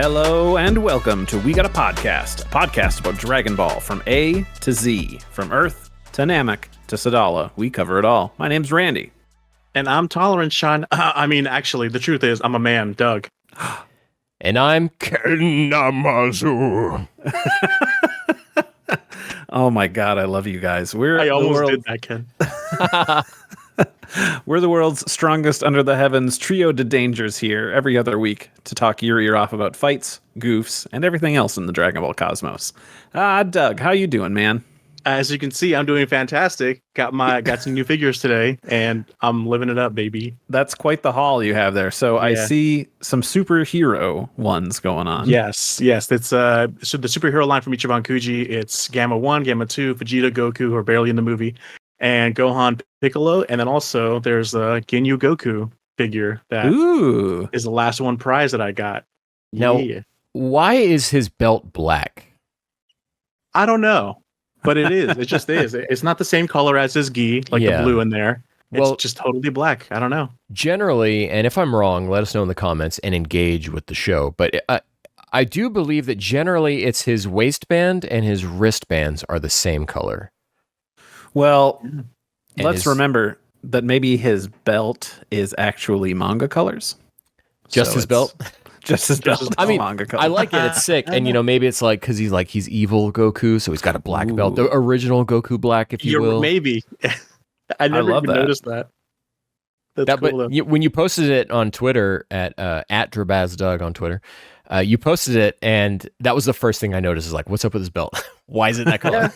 Hello and welcome to We Got a podcast about Dragon Ball from A to Z, from Earth to Namek to Sadala. We cover it all. My name's Randy. And I'm tolerant, Sean. Actually, the truth is, I'm a man, Doug. And I'm Ken Namazu. Oh my God, I love you guys. I almost did that, Ken. We're the world's strongest under the heavens trio de dangers here every other week to talk your ear off about fights, goofs, and everything else in the Dragon Ball cosmos. Doug, how you doing, man? As you can see, I'm doing fantastic. Got some new figures today, and I'm living it up, baby. That's quite the haul you have there. So yeah. I see some superhero ones going on. Yes. It's so the superhero line from Ichiban Kuji. It's Gamma 1, Gamma 2, Vegeta, Goku, who are barely in the movie, and Gohan, Piccolo, and then also there's a Ginyu Goku figure that is the last one prize that I got. Now, why is his belt black? I don't know. But it is. It just is. It's not the same color as his gi, like the blue in there. It's just totally black. I don't know. Generally, and if I'm wrong, let us know in the comments and engage with the show. But I do believe that generally it's his waistband and his wristbands are the same color. Well, let's remember that maybe his belt is actually manga colors. Just his belt? Just his belt. I mean, I like it. It's sick. And, maybe it's like because he's evil Goku, so he's got a black belt. The original Goku black, if you will. Maybe. I never noticed that. That's cool, but when you posted it on Twitter at @DrabazDoug on Twitter, you posted it, and that was the first thing I noticed is like, what's up with his belt? Why is it that color?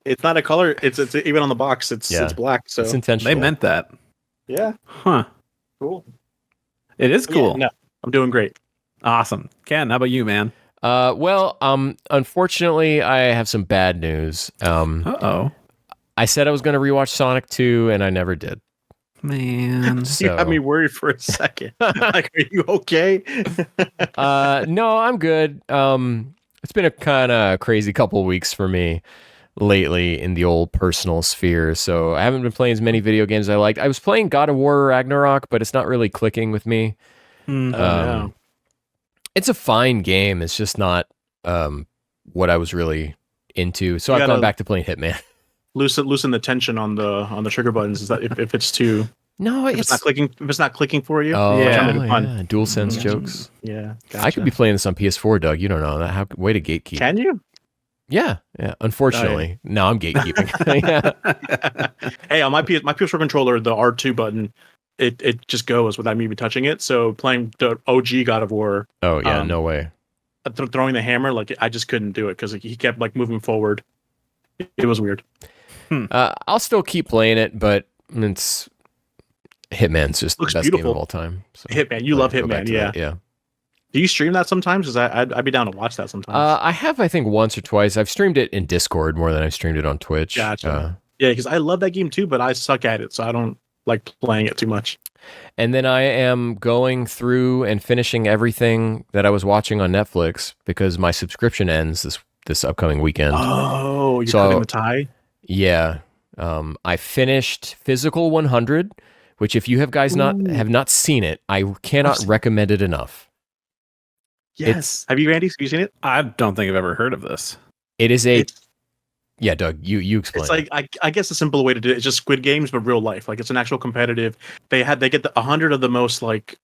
It's not a color. It's even on the box. It's black. So it's intentional. They meant that. Yeah. Huh. Cool. It is cool. Yeah, no, I'm doing great. Awesome. Ken, how about you, man? Unfortunately, I have some bad news. Uh-oh. I said I was going to rewatch Sonic 2, and I never did. Man. You had me worried for a second. Like, are you okay? No, I'm good. It's been a kind of crazy couple weeks for me lately in the old personal sphere, so I haven't been playing as many video games as I liked. I was playing God of War Ragnarok, but it's not really clicking with me. No. It's a fine game. It's just not what I was really into. So I've gone back to playing Hitman. Loosen the tension on the trigger buttons. Is that if it's too if it's not clicking? If it's not clicking for you, yeah. Dual sense jokes. Yeah, gotcha. I could be playing this on PS4, Doug. You don't know that. Way to gatekeep. Can you? Yeah. Unfortunately, no, I'm gatekeeping. Hey, on my PS4 controller, the R2 button, it just goes without me even touching it. So playing the OG God of War. Oh yeah, no way. Throwing the hammer, like I just couldn't do it because he kept like moving forward. It was weird. I'll still keep playing it, but it's Hitman's just the best game of all time. So Hitman, you love Hitman, yeah. Yeah. Do you stream that sometimes? Because I'd be down to watch that sometimes. I have, I think, once or twice. I've streamed it in Discord more than I've streamed it on Twitch. Gotcha. Yeah, because I love that game too, but I suck at it, so I don't like playing it too much. And then I am going through and finishing everything that I was watching on Netflix because my subscription ends this upcoming weekend. Oh, you're cutting the tie? Yeah. I finished Physical 100, which if you have have not seen it, I cannot recommend it enough. Yes. Have you, Randy? Have you seen it? I don't think I've ever heard of this. It is yeah, Doug, you explain. It's like I guess a simple way to do it is just Squid Games, but real life. Like it's an actual competitive. They get 100 of the most like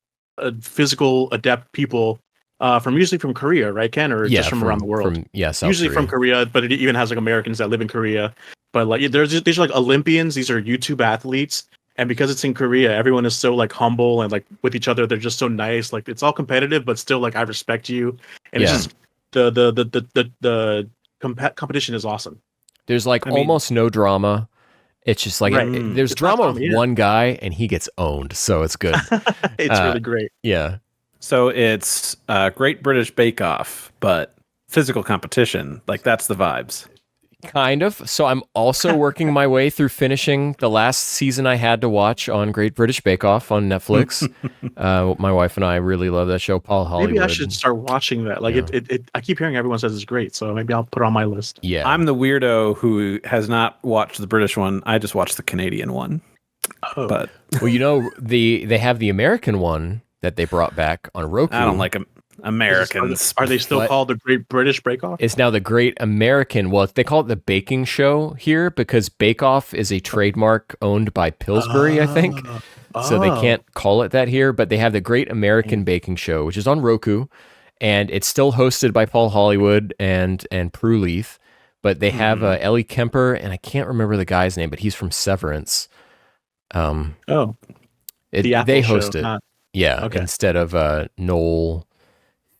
physical adept people usually from Korea, right, Ken, or just from around the world? South usually Korea. From Korea, but it even has like Americans that live in Korea. But like these are like Olympians. These are YouTube athletes, and because it's in Korea, everyone is so like humble and like with each other. They're just so nice. Like it's all competitive, but still like I respect you. And it's just the competition is awesome. There's like almost no drama. It's just like there's drama with one guy and he gets owned, so it's good. It's really great. Yeah. So it's Great British Bake Off, but physical competition. Like that's the vibes. Kind of. So I'm also working my way through finishing the last season I had to watch on Great British Bake Off on Netflix. My wife and I really love that show. Paul Hollywood. Maybe I should start watching that. Like it I keep hearing everyone says it's great, so maybe I'll put it on my list. Yeah. I'm the weirdo who has not watched the British one. I just watched the Canadian one. Oh. But well, they have the American one that they brought back on Roku. I don't like them. Americans. Are they still What? called the Great British Bake Off? It's now the Great American. Well, they call it the Baking Show here because Bake Off is a trademark owned by Pillsbury, I think. So they can't call it that here, but they have the Great American Baking Show, which is on Roku, and it's still hosted by Paul Hollywood and Prue Leith. But they have Ellie Kemper, and I can't remember the guy's name, but he's from Severance. The They Apple host Show, it, not yeah, instead of Noel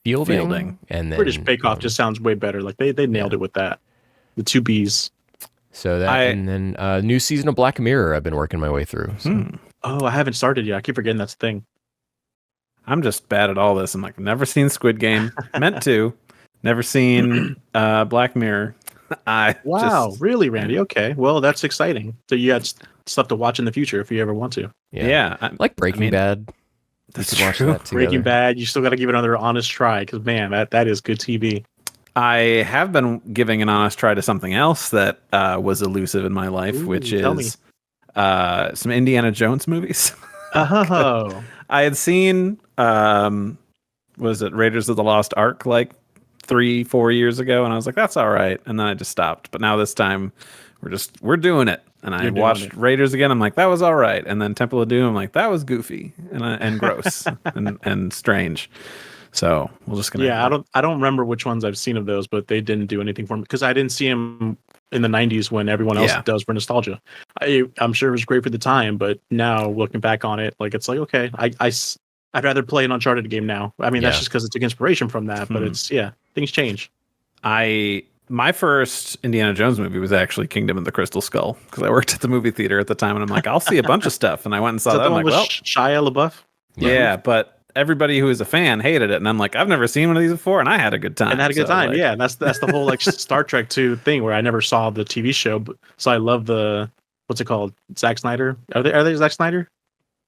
Fielding. And then British Bake Off just sounds way better. Like they nailed it with that. The two B's. So that, and then new season of Black Mirror I've been working my way through. So. Oh, I haven't started yet. I keep forgetting that's the thing. I'm just bad at all this. I'm like, never seen Squid Game. Meant to. Never seen Black Mirror. Really, Randy? Okay, well, that's exciting. So you got stuff to watch in the future if you ever want to. Yeah, like Breaking Bad. That's watch that together. Breaking Bad, you still got to give it another honest try because man, that is good TV. I have been giving an honest try to something else that was elusive in my life, which is some Indiana Jones movies. Oh, I had seen was it Raiders of the Lost Ark like 3-4 years ago, and I was like, that's all right, and then I just stopped. But now this time we're doing it, and I watched Raiders again. I'm like, that was all right, and then Temple of Doom, I'm like, that was goofy and gross and strange. So we're just gonna. I don't remember which ones I've seen of those, but they didn't do anything for me because I didn't see them in the 90s when everyone else does for nostalgia. I'm sure it was great for the time, but now looking back on it, like it's like okay, I'd rather play an Uncharted game now. I mean, that's just because it took inspiration from that, but it's things change. My first Indiana Jones movie was actually Kingdom of the Crystal Skull because I worked at the movie theater at the time, and I'm like, I'll see a bunch of stuff, and I went and saw that. I'm like, well, Shia LaBeouf. Yeah, but everybody who was a fan hated it, and I'm like, I've never seen one of these before, and I had a good time. Yeah, that's the whole like Star Trek 2 thing where I never saw the TV show, so I love the what's it called? Zack Snyder. Are they Zack Snyder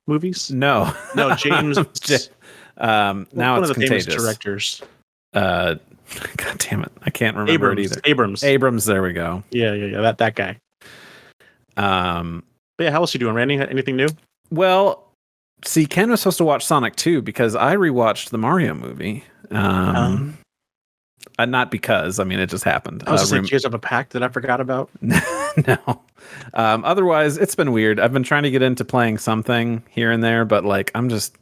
movies? No, James. Now one it's of the Contagious. famous directors. God damn it, I can't remember it either. Abrams. There we go. Yeah. That guy. But yeah, how else you doing, Randy? Anything new? Well, see, Ken was supposed to watch Sonic 2 because I rewatched the Mario movie. Not because, I mean, it just happened. I was just saying, you guys have a pact that I forgot about? No. Otherwise, it's been weird. I've been trying to get into playing something here and there, but like, I'm just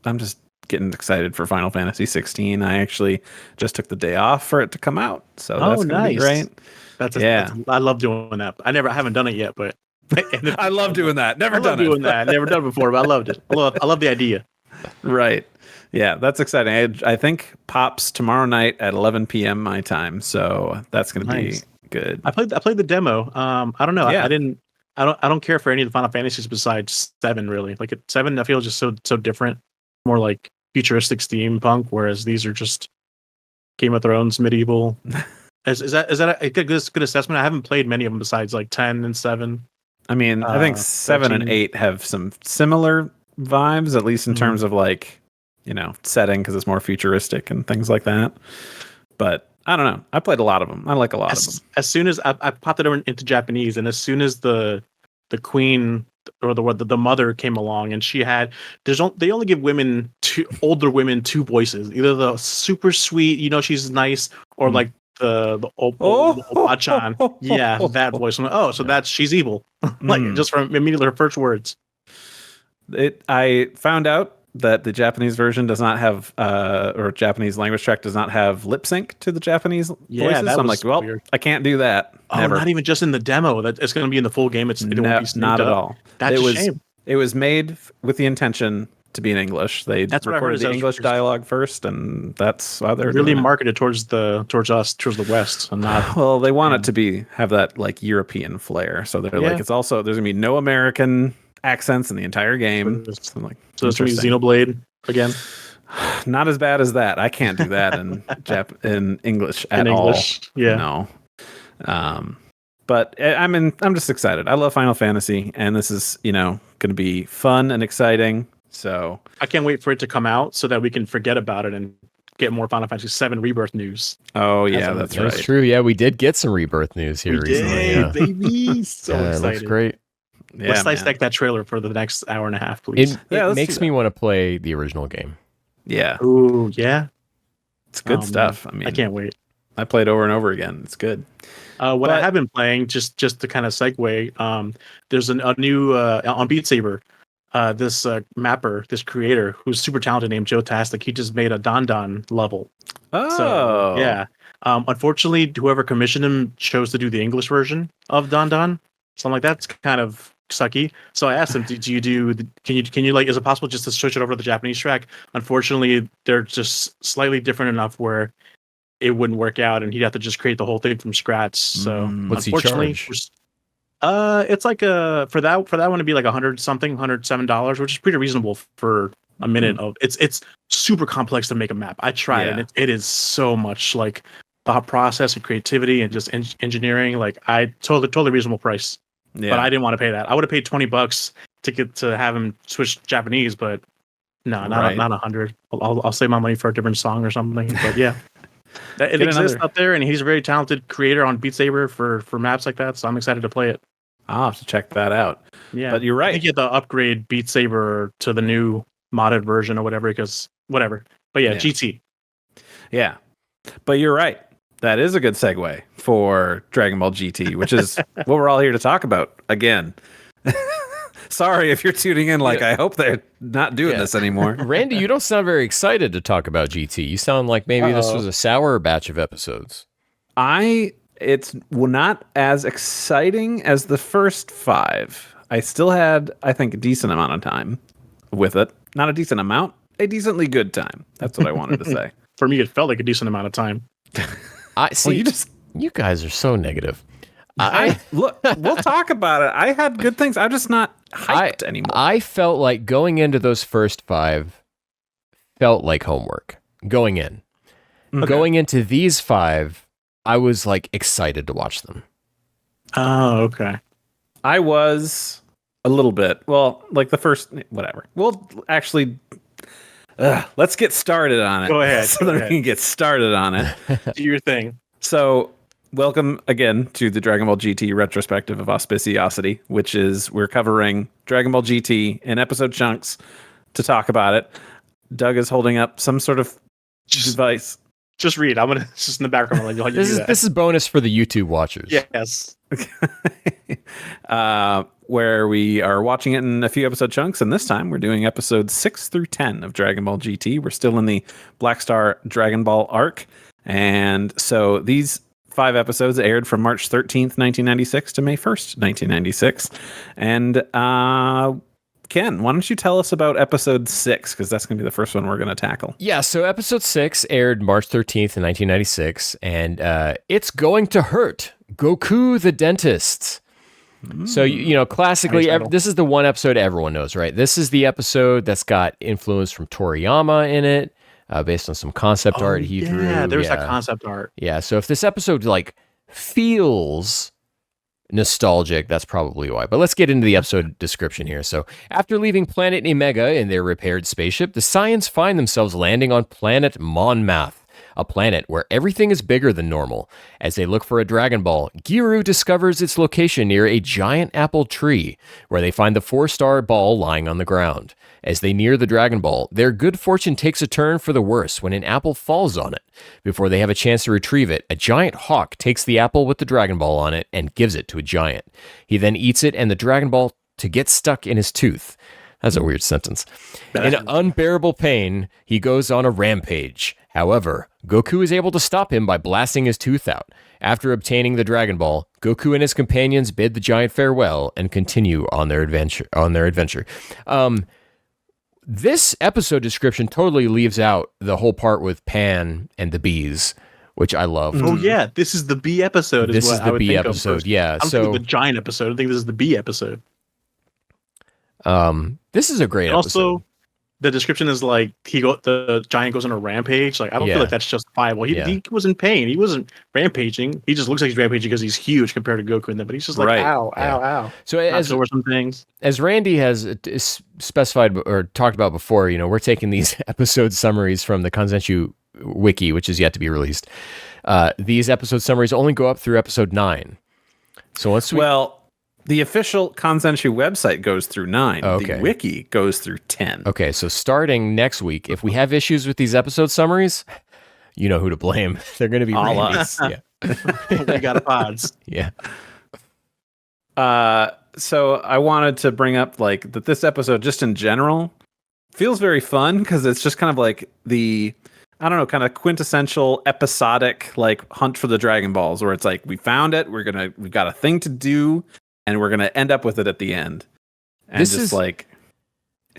getting excited for Final Fantasy 16. I actually just took the day off for it to come out, so that's gonna be great. That's I love doing that. I haven't done it yet, but I love doing that. Never done it before, but I loved it. I love the idea. Right. Yeah, that's exciting. I think pops tomorrow night at 11 p.m. my time, so that's going to be good. I played the demo. I don't know. Yeah. I don't care for any of the Final Fantasies besides 7 really. Like 7 I feel just so different, more like futuristic steampunk, whereas these are just Game of Thrones medieval. Is that a good assessment? I haven't played many of them besides like 10 and 7. I mean, I think 7 and 8 have some similar vibes, at least in terms of like, setting, because it's more futuristic and things like that. But I don't know. I played a lot of them. I like a lot of them. As soon as I popped it over into Japanese, and as soon as the queen or the mother came along, and she had they only give older women 2 voices, either the super sweet, she's nice, or like the Opa-chan. Yeah, that voice. So she's evil. Like just from immediately her first words. I found out that the Japanese version does not have, or Japanese language track does not have lip sync to the Japanese voices. So I'm like, well, weird. I can't do that. Never. Not even just in the demo. That it's going to be in the full game. Not at all. That's a shame. It was made with the intention to be in English. That's recorded the English dialogue first, and that's why they're really marketed towards the West. And not well, they want it to have that like European flair. So they're like, it's also there's gonna be no American accents in the entire game. So it's gonna be Xenoblade again. Not as bad as that. I can't do that in English at all. Yeah. No. But I'm just excited. I love Final Fantasy, and this is going to be fun and exciting. So I can't wait for it to come out so that we can forget about it and get more Final Fantasy 7 Rebirth news. Oh yeah, that's right. That's true. Yeah, we did get some Rebirth news here recently. Baby, so excited. It looks great. Yeah, let's dissect that trailer for the next hour and a half, please. It makes me want to play the original game. Yeah. Ooh, yeah. It's good stuff. I can't wait. I played over and over again. It's good. What I have been playing, just to kind of segue, there's a new on Beat Saber. This mapper, this creator, who's super talented, named Joe Tastic. He just made a Don level. Oh, so, yeah. Unfortunately, whoever commissioned him chose to do the English version of Don. Something like that's kind of sucky. So I asked him, "Do you do? Can you like? Is it possible just to switch it over to the Japanese track?" Unfortunately, they're just slightly different enough where it wouldn't work out, and he'd have to just create the whole thing from scratch. So What's he unfortunately, charge? it's like for that one to be like $107, which is pretty reasonable for a minute of it's super complex to make a map. I tried and it is so much like thought process and creativity and just engineering. Like I totally reasonable price. Yeah. But I didn't want to pay that. I would have paid $20 to have him switch Japanese, but no, not 100. I'll save my money for a different song or something. But yeah. It exists out there, and he's a very talented creator on Beat Saber for maps like that, so I'm excited to play it. I'll have to check that out. Yeah, but you're right. I think you have to upgrade Beat Saber to the new modded version or whatever, because whatever. But yeah, GT. Yeah, but you're right. That is a good segue for Dragon Ball GT, which is what we're all here to talk about again. Sorry if you're tuning in like, I hope they're not doing this anymore. Randy, you don't sound very excited to talk about GT. You sound like maybe this was a sour batch of episodes. It's not as exciting as the first 5. I still had, I think, a decent amount of time with it. Not a decent amount, a decently good time. That's what I wanted to say. For me, it felt like a decent amount of time. I see. Well, you guys are so negative. Look, we'll talk about it. I had good things. I'm just not hyped anymore. I felt like going into those first 5 felt like homework. Going in. Okay. Going into these 5, I was like excited to watch them. Oh, okay. I was a little bit. Well, like the first, whatever. We'll actually, let's get started on it. Go ahead. So that we can get started on it. Do your thing. So, welcome again to the Dragon Ball GT retrospective of Auspiciosity, which is we're covering Dragon Ball GT in episode chunks to talk about it. Doug is holding up some sort of device. Just read. I'm gonna just in the background. Like, this is bonus for the YouTube watchers. Yes. Where we are watching it in a few episode chunks, and this time we're doing episodes 6 through 10 of Dragon Ball GT. We're still in the Black Star Dragon Ball arc, and so these 5 episodes aired from March 13th, 1996 to May 1st, 1996. And Ken, why don't you tell us about episode 6? Because that's going to be the first one we're going to tackle. Yeah, so episode 6 aired March 13th in 1996, and It's Going to Hurt, Goku the Dentist. So, you know, classically, this is the one episode everyone knows, right? This is the episode that's got influence from Toriyama in it. Based on some concept art he drew. Yeah, there's that concept art. Yeah, so if this episode like feels nostalgic, that's probably why. But let's get into the episode description here. So after leaving Planet Omega in their repaired spaceship, the Saiyans find themselves landing on Planet Monmath, a planet where everything is bigger than normal. As they look for a Dragon Ball, Giru discovers its location near a giant apple tree, where they find the 4-star ball lying on the ground. As they near the Dragon Ball, their good fortune takes a turn for the worse when an apple falls on it. Before they have a chance to retrieve it, a giant hawk takes the apple with the Dragon Ball on it and gives it to a giant. He then eats it and the Dragon Ball to get stuck in his tooth. That's a weird sentence. In unbearable pain, he goes on a rampage. However, Goku is able to stop him by blasting his tooth out. After obtaining the Dragon Ball, Goku and his companions bid the giant farewell and continue on their adventure. This episode description totally leaves out the whole part with Pan and the bees, which I love. Oh yeah, this is the bee episode. This is the bee episode. Yeah, I don't think the giant episode. I think this is the bee episode. This is a great episode. Also, the description is like the giant goes on a rampage. Like I don't feel like that's justifiable. He was in pain. He wasn't rampaging. He just looks like he's rampaging because he's huge compared to Goku in them. But he's just like ow. So as there were some things, as Randy has specified or talked about before, you know, we're taking these episode summaries from the Kanzenshu wiki, which is yet to be released. These episode summaries only go up through episode 9. So once the official Kanzenshu website goes through 9. Okay. The wiki goes through 10. Okay, so starting next week, if we have issues with these episode summaries, you know who to blame. They're going to be All Randy's. us. Yeah. We got pods. Yeah. So I wanted to bring up like that this episode just in general feels very fun because it's just kind of like the, I don't know, kind of quintessential episodic like hunt for the Dragon Balls, where it's like we found it, we've got a thing to do, and we're gonna end up with it at the end. And This just is- like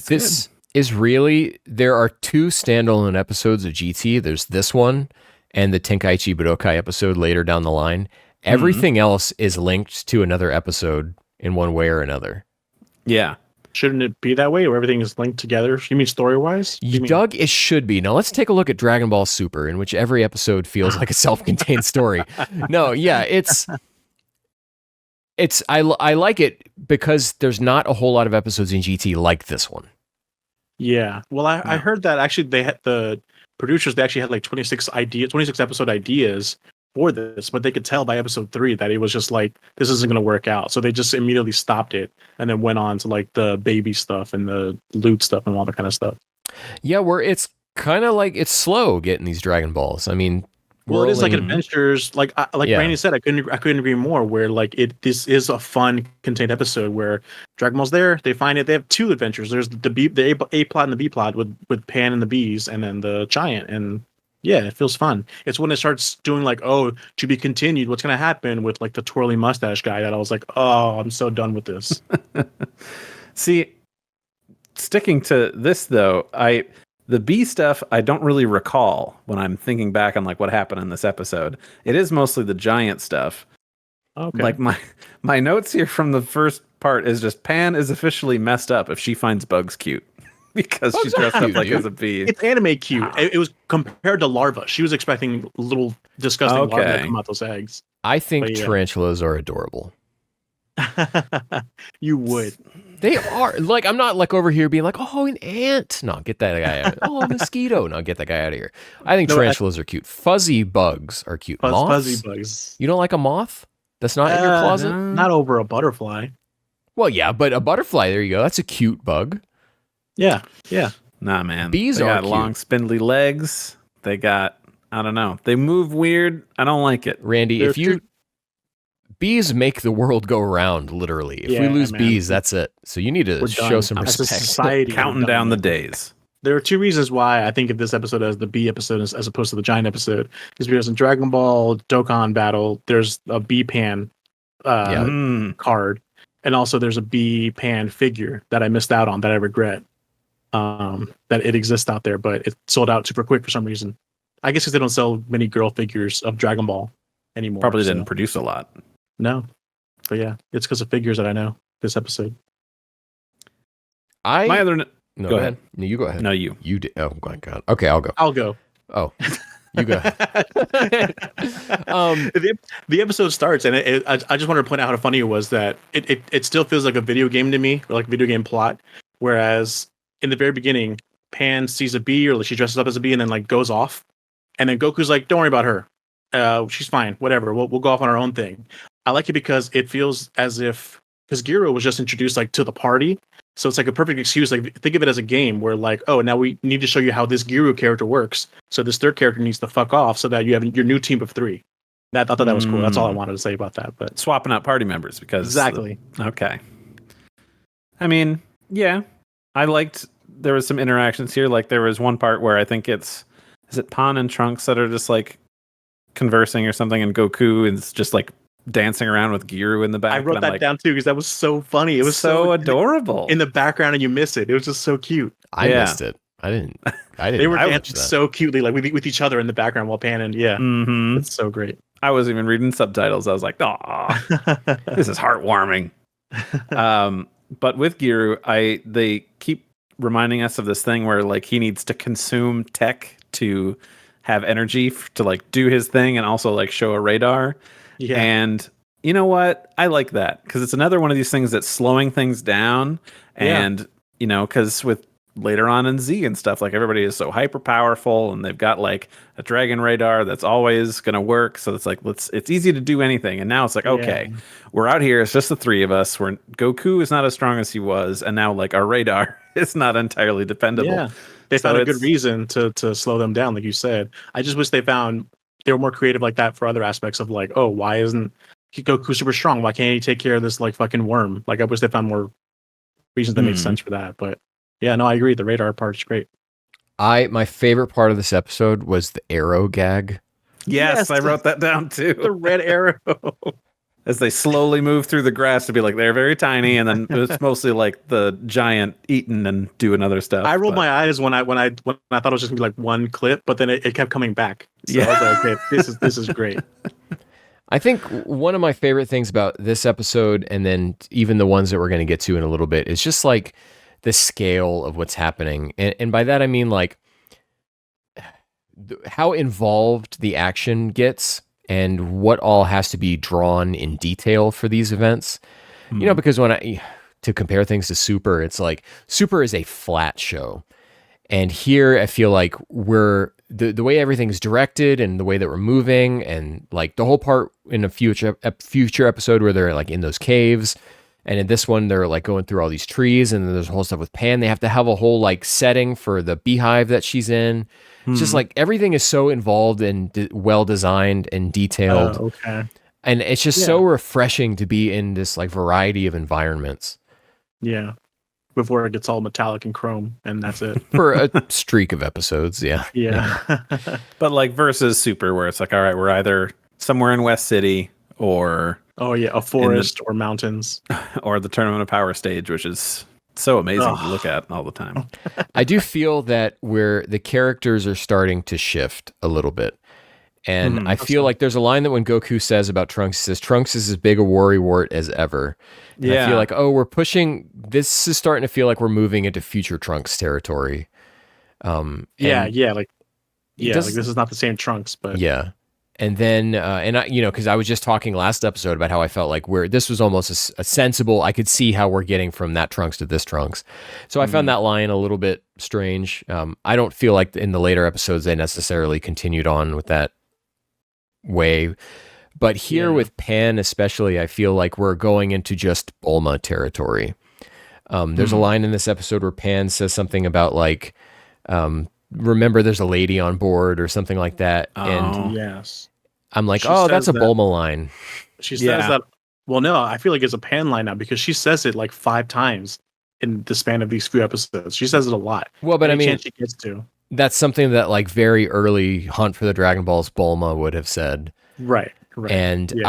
This is really, there are 2 standalone episodes of GT. There's this one and the Tenkaichi Budokai episode later down the line. Everything else is linked to another episode in one way or another. yeah. Shouldn't it be that way, where everything is linked together? You mean story-wise? Doug, it should be. Now let's take a look at Dragon Ball Super, in which every episode feels like a self-contained story. No, yeah, it's I like it because there's not a whole lot of episodes in GT like this one. Yeah. Well, I heard that actually they had the producers. They actually had like 26 episode ideas for this, but they could tell by episode 3 that it was just like this isn't going to work out. So they just immediately stopped it and then went on to like the baby stuff and the loot stuff and all that kind of stuff. Yeah, where it's kind of like it's slow getting these Dragon Balls. I mean, Well, it is like only- adventures. Like Yeah. Randy said, I couldn't agree more. Where like this is a fun contained episode where Dragon Ball's there. They find it. They have 2 adventures. There's the A plot and the B plot with Pan and the bees, and then the giant. And yeah, it feels fun. It's when it starts doing like, oh, to be continued. What's gonna happen with like the twirly mustache guy? That I was like, oh, I'm so done with this. See, sticking to this though, the bee stuff I don't really recall when I'm thinking back on like what happened in this episode. It is mostly the giant stuff. Okay. Like my notes here from the first part is just Pan is officially messed up if she finds Bugs cute because she's dressed up cute, like dude. as a bee. It's anime cute. It was compared to larva. She was expecting little disgusting larvae to Okay. come out those eggs. I think But yeah. tarantulas are adorable. You would. They are. Like, I'm not like over here being like, oh, an ant. No, get that guy out. Oh, a mosquito. No, get that guy out of here. I think No, tarantulas are cute. Fuzzy bugs are cute. Moths? Fuzzy bugs. You don't like a moth? That's not in your closet? no. Not over a butterfly. Well, yeah, but a butterfly, there you go. That's a cute bug. Yeah. Yeah. Nah, man. Bees they are got cute. long, spindly legs. They got, I don't know. They move weird. I don't like it. Randy, They're if you... Bees make the world go round, literally. If we Yeah, lose man. bees, that's it. So you need to We're show done. some As a respect. society, Counting we're down the done. days. There are 2 reasons why I think of this episode as the bee episode as opposed to the giant episode. Is because in Dragon Ball Dokkan Battle, there's a bee pan Yeah. card, and also there's a bee pan figure that I missed out on that I regret. That it exists out there, but it sold out super quick for some reason. I guess because they don't sell many girl figures of Dragon Ball anymore. Probably so- didn't produce a lot. No, but yeah, it's because of figures that I know this episode. My other, No, go ahead. No, you go ahead. no, you. You did. Oh, my God. Okay, I'll go. I'll go. Oh, you go ahead. The episode starts, and I just wanted to point out how funny it was that it still feels like a video game to me, or like a video game plot. Whereas in the very beginning, Pan sees a bee, or she dresses up as a bee, and then like goes off, and then Goku's like, "Don't worry about her. She's fine. Whatever. We'll go off on our own thing." I like it because it feels as if because Gyro was just introduced like to the party. So it's like a perfect excuse. Like think of it as a game where like, oh, now we need to show you how this Gyro character works. So this third character needs to fuck off so that you have your new team of 3. I thought that was cool. That's all I wanted to say about that. But Swapping out party members because exactly. Okay. I mean, yeah. I liked there was some interactions here. Like there was one part where I think is it Pan and Trunks that are just like conversing or something, and Goku is just like dancing around with Giru in the back. I wrote and I'm that like, down too because that was so funny. It was so adorable. in the background, and you miss it. It was just so cute. I Yeah. missed it. I didn't. They were watch dancing that. so cutely, like with each other in the background while panning. Yeah, Mhm. it's so great. I was even reading subtitles. I was like, "Aw, this is heartwarming." But with Giru, they keep reminding us of this thing where like he needs to consume tech to have energy to like do his thing and also like show a radar. Yeah, And you know what? I like that because it's another one of these things that's slowing things down. Yeah. And, you know, because with later on in Z and stuff, like everybody is so hyper powerful and they've got like a dragon radar that's always going to work. So it's like, it's easy to do anything. And now it's like, okay, we're out here. It's just the 3 of us. Goku is not as strong as he was. And now like our radar is not entirely dependable. Yeah. They So found a good it's- reason to slow them down, like you said. I just wish they were more creative like that for other aspects of like, oh, why isn't Goku super strong? Why can't he take care of this like fucking worm? Like I wish they found more reasons that made sense for that. But yeah, no, I agree. The radar part is great. My favorite part of this episode was the arrow gag. Yes, Yes. I wrote that down The too. red arrow. As they slowly move through the grass to be like they're very tiny, and then it's mostly like the giant eating and doing other stuff. I rolled but- my eyes when I thought it was just gonna be like one clip, but then it kept coming back. So Yeah. I was like, okay, this is great. I think one of my favorite things about this episode, and then even the ones that we're going to get to in a little bit, is just like the scale of what's happening. And by that, I mean like how involved the action gets and what all has to be drawn in detail for these events. You know, because to compare things to Super, it's like Super is a flat show. And here I feel like the way everything's directed and the way that we're moving, and like the whole part in a future episode where they're like in those caves, and in this one they're like going through all these trees, and then there's a whole stuff with Pan. They have to have a whole like setting for the beehive that she's in. It's just like everything is so involved and well designed and detailed. Okay. And it's just so refreshing to be in this like variety of environments Yeah. Before it gets all metallic and chrome, and that's it. for a streak of episodes. Yeah. Yeah. But like versus Super, where it's like, all right, we're either somewhere in West City or Oh yeah, a forest or mountains. the Tournament of Power stage, which is so amazing to look at all the time. I do feel that where the characters are starting to shift a little bit. And I feel like there's a line that when Goku says about Trunks, he says, Trunks is as big a worrywart as ever. And I feel like, we're pushing, this is starting to feel like we're moving into future Trunks territory. Like does- this is not the same Trunks, but Yeah. And then, and I, because I was just talking last episode about how I felt like this was almost a sensible, I could see how we're getting from that Trunks to this Trunks. So I found that line a little bit strange. I don't feel like in the later episodes they necessarily continued on with that way. But here with Pan especially, I feel like we're going into just Bulma territory. There's a line in this episode where Pan says something about like, remember there's a lady on board or something like that. And yes. I'm like, She that's says a that- Bulma line. She says Yeah. that. Well, no, I feel like it's a Pan line now because she says it like 5 times in the span of these few episodes. She says it a lot. Well, but I Any mean, chance she gets to. that's something that like very early Hunt for the Dragon Balls Bulma would have said. Right. And Yeah.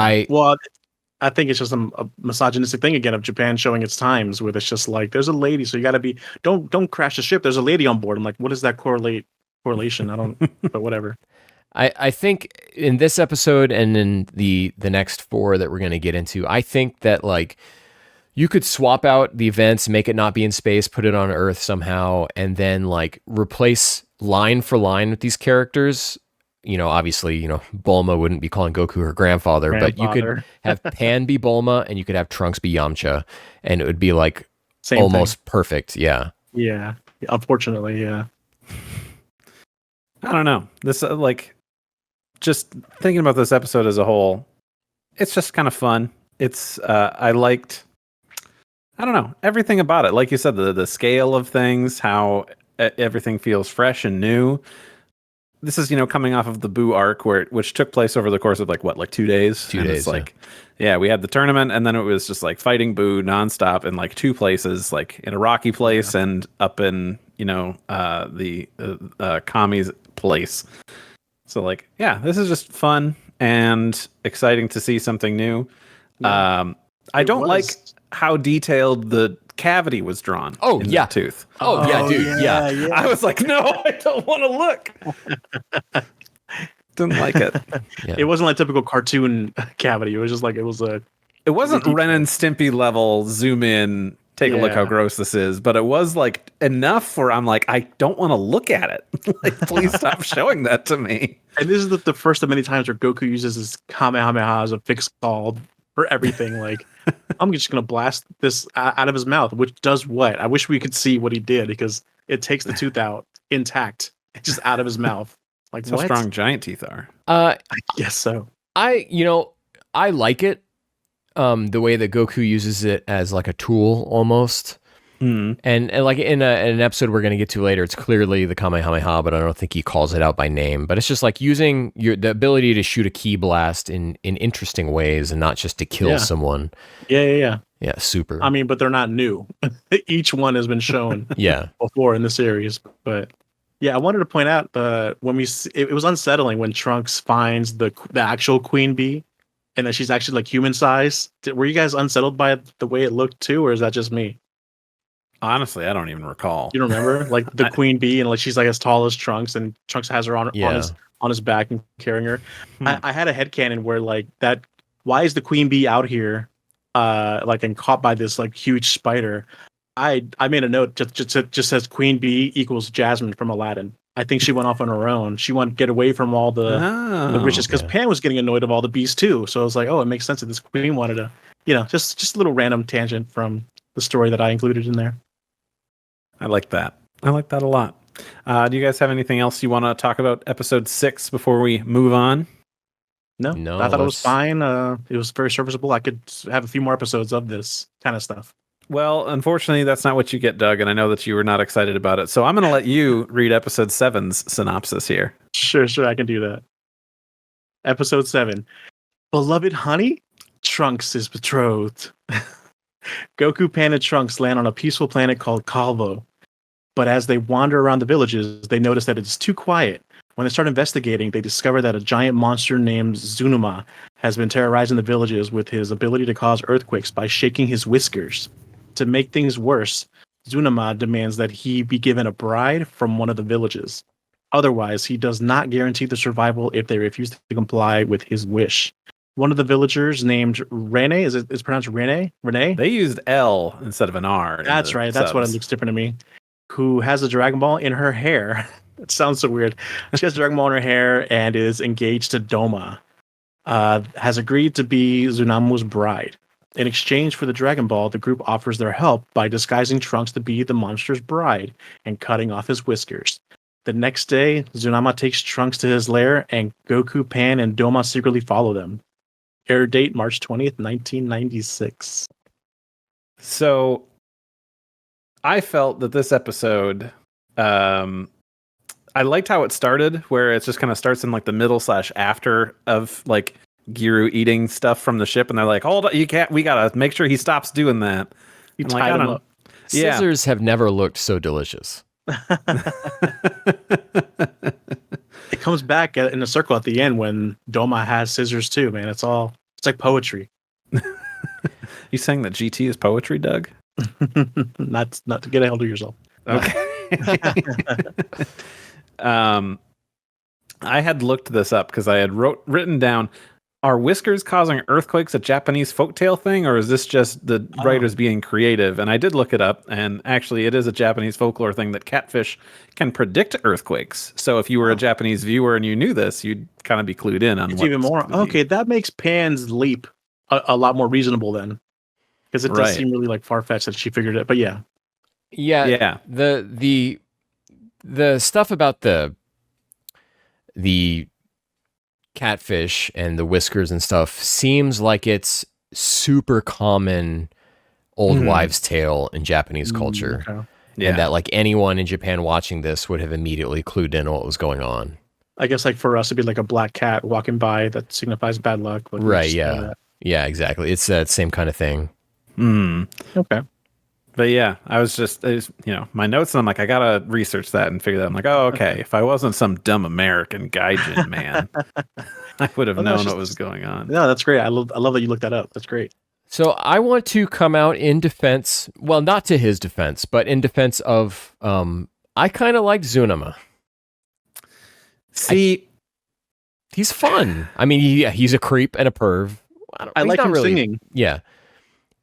I think it's just a misogynistic thing again of Japan showing its times where it's just like there's a lady, so you got to be don't crash the ship. There's a lady on board. I'm like, what is that correlation? I don't. But whatever. I think in this episode and in the next 4 that we're going to get into, I think that like you could swap out the events, make it not be in space, put it on Earth somehow, and then like replace line for line with these characters. Obviously, Bulma wouldn't be calling Goku her grandfather, but you could have Pan be Bulma and you could have Trunks be Yamcha, and it would be like Same almost perfect. Yeah. Yeah. Unfortunately, yeah. I don't know. This just thinking about this episode as a whole, it's just kind of fun. It's I liked, I don't know, everything about it. Like you said, the scale of things, how everything feels fresh and new. This is coming off of the Boo arc which took place over the course of like 2 days. 2 And days. It's like we had the tournament, and then it was just like fighting Boo nonstop in like 2 places, like in a rocky place and up in the Kami's place. So like, this is just fun and exciting to see something new. Yeah. I don't was- like how detailed the cavity was drawn. Oh, in yeah. the tooth. Oh, yeah, dude. Yeah. I was like, no, I don't want to look. Didn't like it. Yeah. It wasn't like typical cartoon cavity. It was just like it was a. It wasn't detail. Ren and Stimpy level zoom in, take a look how Yeah. gross this is, but it was like enough where I'm like, I don't want to look at it. Like, please stop showing that to me. And this is the first of many times where Goku uses his Kamehameha as a fixed call for everything. Like, I'm just gonna blast this out of his mouth, which does what? I wish we could see what he did because it takes the tooth out intact, just out of his mouth. Like, That's how what? strong giant teeth are. I guess so. I like it. The way that Goku uses it as like a tool almost. And like in an episode we're going to get to later, it's clearly the Kamehameha, but I don't think he calls it out by name. But it's just like using the ability to shoot a ki blast in interesting ways and not just to kill someone. Yeah, super. I mean, but they're not new. Each one has been shown before in the series. But yeah, I wanted to point out when it was unsettling when Trunks finds the actual Queen Bee and that she's actually like human size. Were you guys unsettled by the way it looked too, or is that just me? Honestly, I don't even recall. You don't remember? Like the Queen Bee, and like she's like as tall as Trunks, and Trunks has her on his back and carrying her. I had a headcanon where like that. Why is the Queen Bee out here, like and caught by this like huge spider? I made a note just says Queen Bee equals Jasmine from Aladdin. I think she went off on her own. She wanted to get away from all the riches because Pan was getting annoyed of all the bees too. So I was like, oh, it makes sense that this queen wanted to, just a little random tangent from the story that I included in there. I like that. I like that a lot. Do you guys have anything else you want to talk about episode 6 before we move on? No, I thought it was fine. It was very serviceable. I could have a few more episodes of this kind of stuff. Well, unfortunately, that's not what you get, Doug, and I know that you were not excited about it. So I'm going to let you read episode 7's synopsis here. Sure, I can do that. Episode 7. Beloved honey, Trunks is betrothed. Goku, Pan, and Trunks land on a peaceful planet called Calvo. But as they wander around the villages, they notice that it's too quiet. When they start investigating, they discover that a giant monster named Zunama has been terrorizing the villages with his ability to cause earthquakes by shaking his whiskers. To make things worse, Zunama demands that he be given a bride from one of the villages. Otherwise, he does not guarantee the survival if they refuse to comply with his wish. One of the villagers named Rene, is pronounced Rene? Rene? They used L instead of an R. That's right. That's what it looks different to me. Who has a Dragon Ball in her hair. It sounds so weird. She has a Dragon Ball in her hair and is engaged to Doma. Has agreed to be Zunama's bride. In exchange for the Dragon Ball, the group offers their help by disguising Trunks to be the monster's bride and cutting off his whiskers. The next day, Zunama takes Trunks to his lair, and Goku, Pan, and Doma secretly follow them. Air date March 20th, 1996. So, I felt that this episode, I liked how it started, where it just kind of starts in like the middle / after of like Giru eating stuff from the ship, and they're like, "Hold on, you can't. We gotta make sure he stops doing that." You tied him up. Scissors have never looked so delicious. It comes back in a circle at the end when Doma has scissors too, man. It's like poetry. You saying that GT is poetry, Doug? not to get a hold of yourself. Okay. I had looked this up because I had written down, are whiskers causing earthquakes a Japanese folktale thing, or is this just the writers being creative? And I did look it up, and actually it is a Japanese folklore thing that catfish can predict earthquakes. So if you were a Japanese viewer and you knew this, you'd kind of be clued in on it's even more. Okay, that makes Pan's leap a lot more reasonable then. Because it does seem really like far-fetched that she figured it, but yeah. Yeah. The stuff about the catfish and the whiskers and stuff seems like it's super common old wives' tale in Japanese culture. Okay. Yeah. And that like anyone in Japan watching this would have immediately clued in on what was going on. I guess like for us it'd be like a black cat walking by that signifies bad luck. But right, yeah. Yeah, exactly. It's that same kind of thing. Okay. But yeah, I was my notes, and I'm like, I gotta research that and figure that. I'm like, oh, okay. If I wasn't some dumb American gaijin man, I would have known what was going on. No, that's great. I love that you looked that up. That's great. So I want to come out in defense. Well, not to his defense, but in defense of. I kind of liked Zunama. See, he's fun. I mean, he's a creep and a perv. I like him singing. Yeah.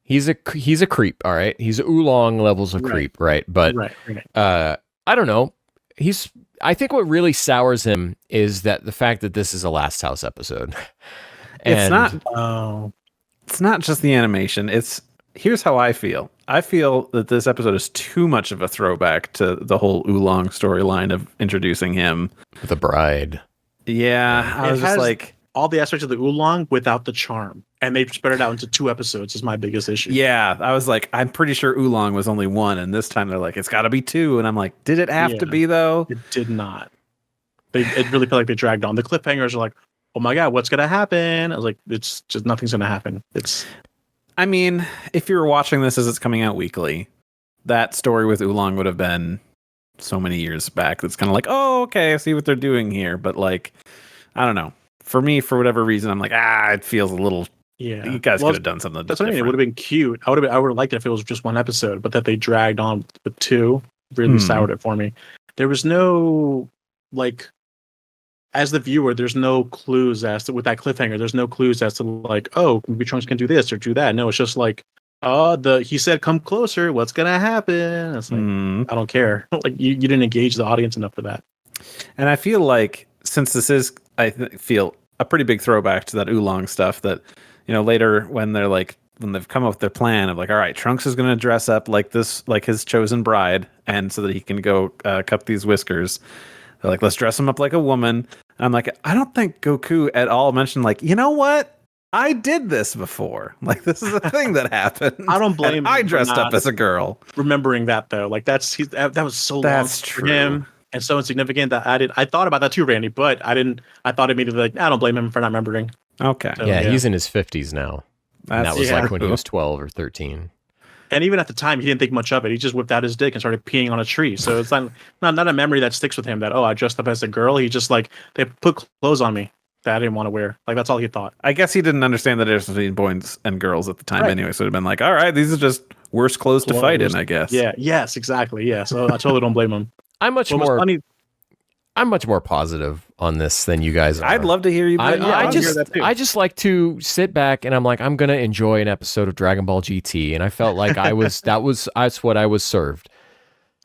He's a creep, all right? He's oolong levels of creep, right? But I don't know. I think what really sours him is that the fact that this is a Last House episode. It's not just the animation. Here's how I feel. I feel that this episode is too much of a throwback to the whole oolong storyline of introducing him. The bride. Yeah, I was just like, all the aspects of the oolong without the charm. and they spread it out into 2 episodes. Is my biggest issue. Yeah, I was like, I'm pretty sure Oolong was only 1, and this time they're like, it's got to be 2, and I'm like, did it have to be though? It did not. It really felt like they dragged on. The cliffhangers are like, oh my god, what's gonna happen? I was like, it's just nothing's gonna happen. I mean, if you were watching this as it's coming out weekly, that story with Oolong would have been so many years back. That's kind of like, oh, okay, I see what they're doing here. But like, I don't know. For me, for whatever reason, I'm like, it feels a little. Yeah, you guys could have done something. That's what I mean. It would have been cute. I would have liked it if it was just 1 episode, but that they dragged on with 2 really soured it for me. There was no like. As the viewer, there's no clues as to with that cliffhanger. There's no clues as to like, oh, maybe Trunks can do this or do that. No, it's just like, he said, come closer. What's gonna happen? It's like, I don't care. Like you didn't engage the audience enough for that. And I feel like since this is, feel a pretty big throwback to that Oolong stuff. That later when they've come up with their plan of like, all right, Trunks is gonna dress up like this, like his chosen bride, and so that he can go cut these whiskers. They're like, let's dress him up like a woman. I'm like, I don't think Goku at all mentioned like, you know what? I did this before. Like, this is a thing that happened. I don't blame him. I dressed up as a girl. Remembering that though, like that was so long for him and so insignificant that I thought about that too, Randy, but I thought immediately like, I don't blame him for not remembering. Okay. So, yeah, he's in his 50s now. And that was like when he was 12 or 13. And even at the time, he didn't think much of it. He just whipped out his dick and started peeing on a tree. So it's not a memory that sticks with him that, I dressed up as a girl. He just like, they put clothes on me that I didn't want to wear. Like, that's all he thought. I guess he didn't understand the difference between boys and girls at the time anyway. So it'd have been like, all right, these are just worse clothes to fight in, I guess. Yeah. Yes, exactly. Yeah. So I totally don't blame him. I'm much more positive on this than you guys are. I'd love to hear you. I just like to sit back and I'm like, I'm gonna enjoy an episode of Dragon Ball GT, and I felt like that's what I was served.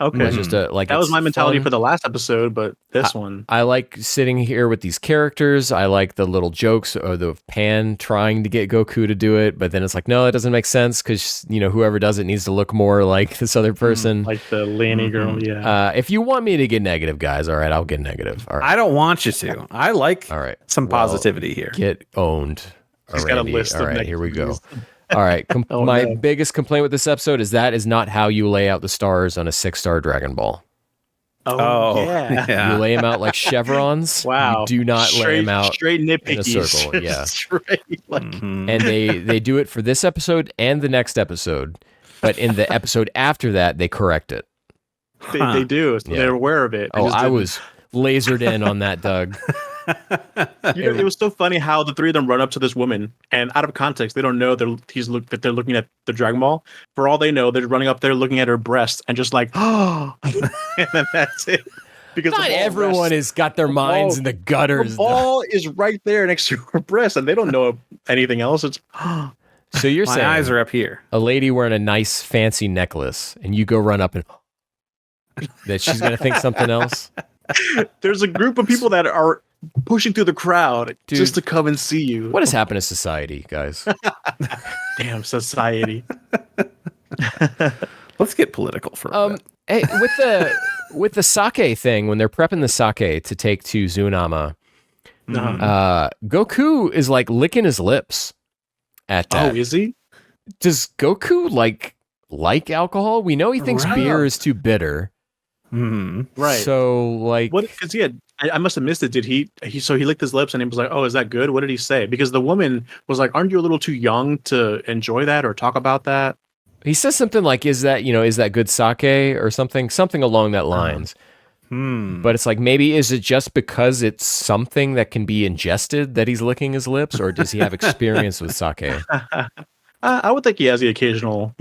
Okay, it was just that was my mentality for the last episode, but this one, I like sitting here with these characters. I like the little jokes or the Pan trying to get Goku to do it, but then it's like, no, that doesn't make sense because whoever does it needs to look more like this other person, like the Lanny girl. Yeah. If you want me to get negative, guys, all right, I'll get negative. All right. I don't want you to. I like some positivity here. Get owned. He's got a list. All right, here we go. All right. My biggest complaint with this episode is that is not how you lay out the stars on a 6-star Dragon Ball. Oh, yeah. You lay them out like chevrons. Wow. You do not lay them out straight nitpickies. in a circle. Yeah. Straight, And they do it for this episode and the next episode. But in the episode after that, they correct it. They do. So they're aware of it. I was lasered in on that, Doug. It was so funny how the 3 of them run up to this woman, and out of context, they don't know that they're looking at the Dragon Ball. For all they know, they're running up there looking at her breast and just like, oh, and then that's it. Because not everyone has got their minds in the gutters. The ball is right there next to her breast, and they don't know anything else. It's so you're saying my eyes are up here. A lady wearing a nice fancy necklace, and you go run up and that she's gonna think something else. There's a group of people that are pushing through the crowd just to come and see you. What has happened to society, guys? Damn society. Let's get political for a bit. Hey, with the sake thing, when they're prepping the sake to take to Zunama, Goku is like licking his lips at that. Oh, is he? Does Goku like alcohol? We know he thinks beer is too bitter. Right. So like, what? Because I must have missed it. Did he licked his lips and he was like, "Oh, is that good?" What did he say? Because the woman was like, "Aren't you a little too young to enjoy that or talk about that?" He says something like, "Is that good sake or something along that lines?" But it's like, maybe is it just because it's something that can be ingested that he's licking his lips, or does he have experience with sake? I would think he has the occasional,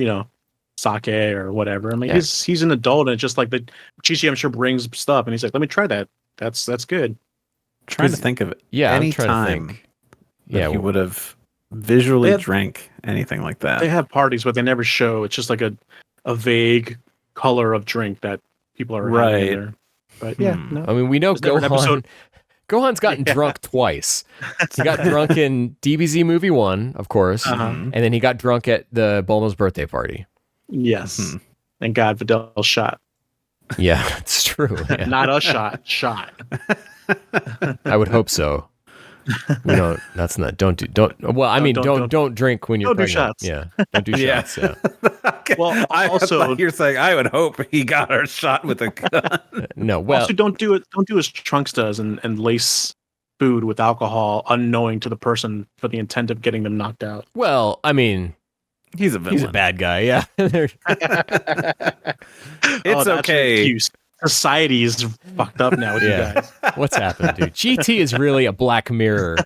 sake or whatever. I mean, he's an adult, and it's just like the Chi-Chi, I'm sure, brings stuff, and he's like, "Let me try that. That's good." Trying to think of it. Yeah, any I'm trying time to think. that he would have visually drank anything like that. They have parties, but they never show. It's just like a vague color of drink that people are having there. But no. I mean, we know Gohan's gotten drunk twice. He got drunk in DBZ movie 1, of course, and then he got drunk at the Bulma's birthday party. Yes. Thank God Vidal shot. Yeah, it's true. Yeah. Not a shot. I would hope so. We don't. That's not. Don't do. Don't. Well, I mean, don't drink when you're don't do pregnant. shots. Yeah. Don't do Yeah. shots. Yeah. Okay. Well, I also- thought you're saying I would hope he got her shot with a gun. No. Well. Also, don't do it. Don't do as Trunks does and lace food with alcohol unknowing to the person for the intent of getting them knocked out. Well. I mean, He's a villain. he's a bad guy. Yeah. It's That's an okay. excuse. Society is fucked up now with you Yeah. guys. What's happened, dude? GT is really a black mirror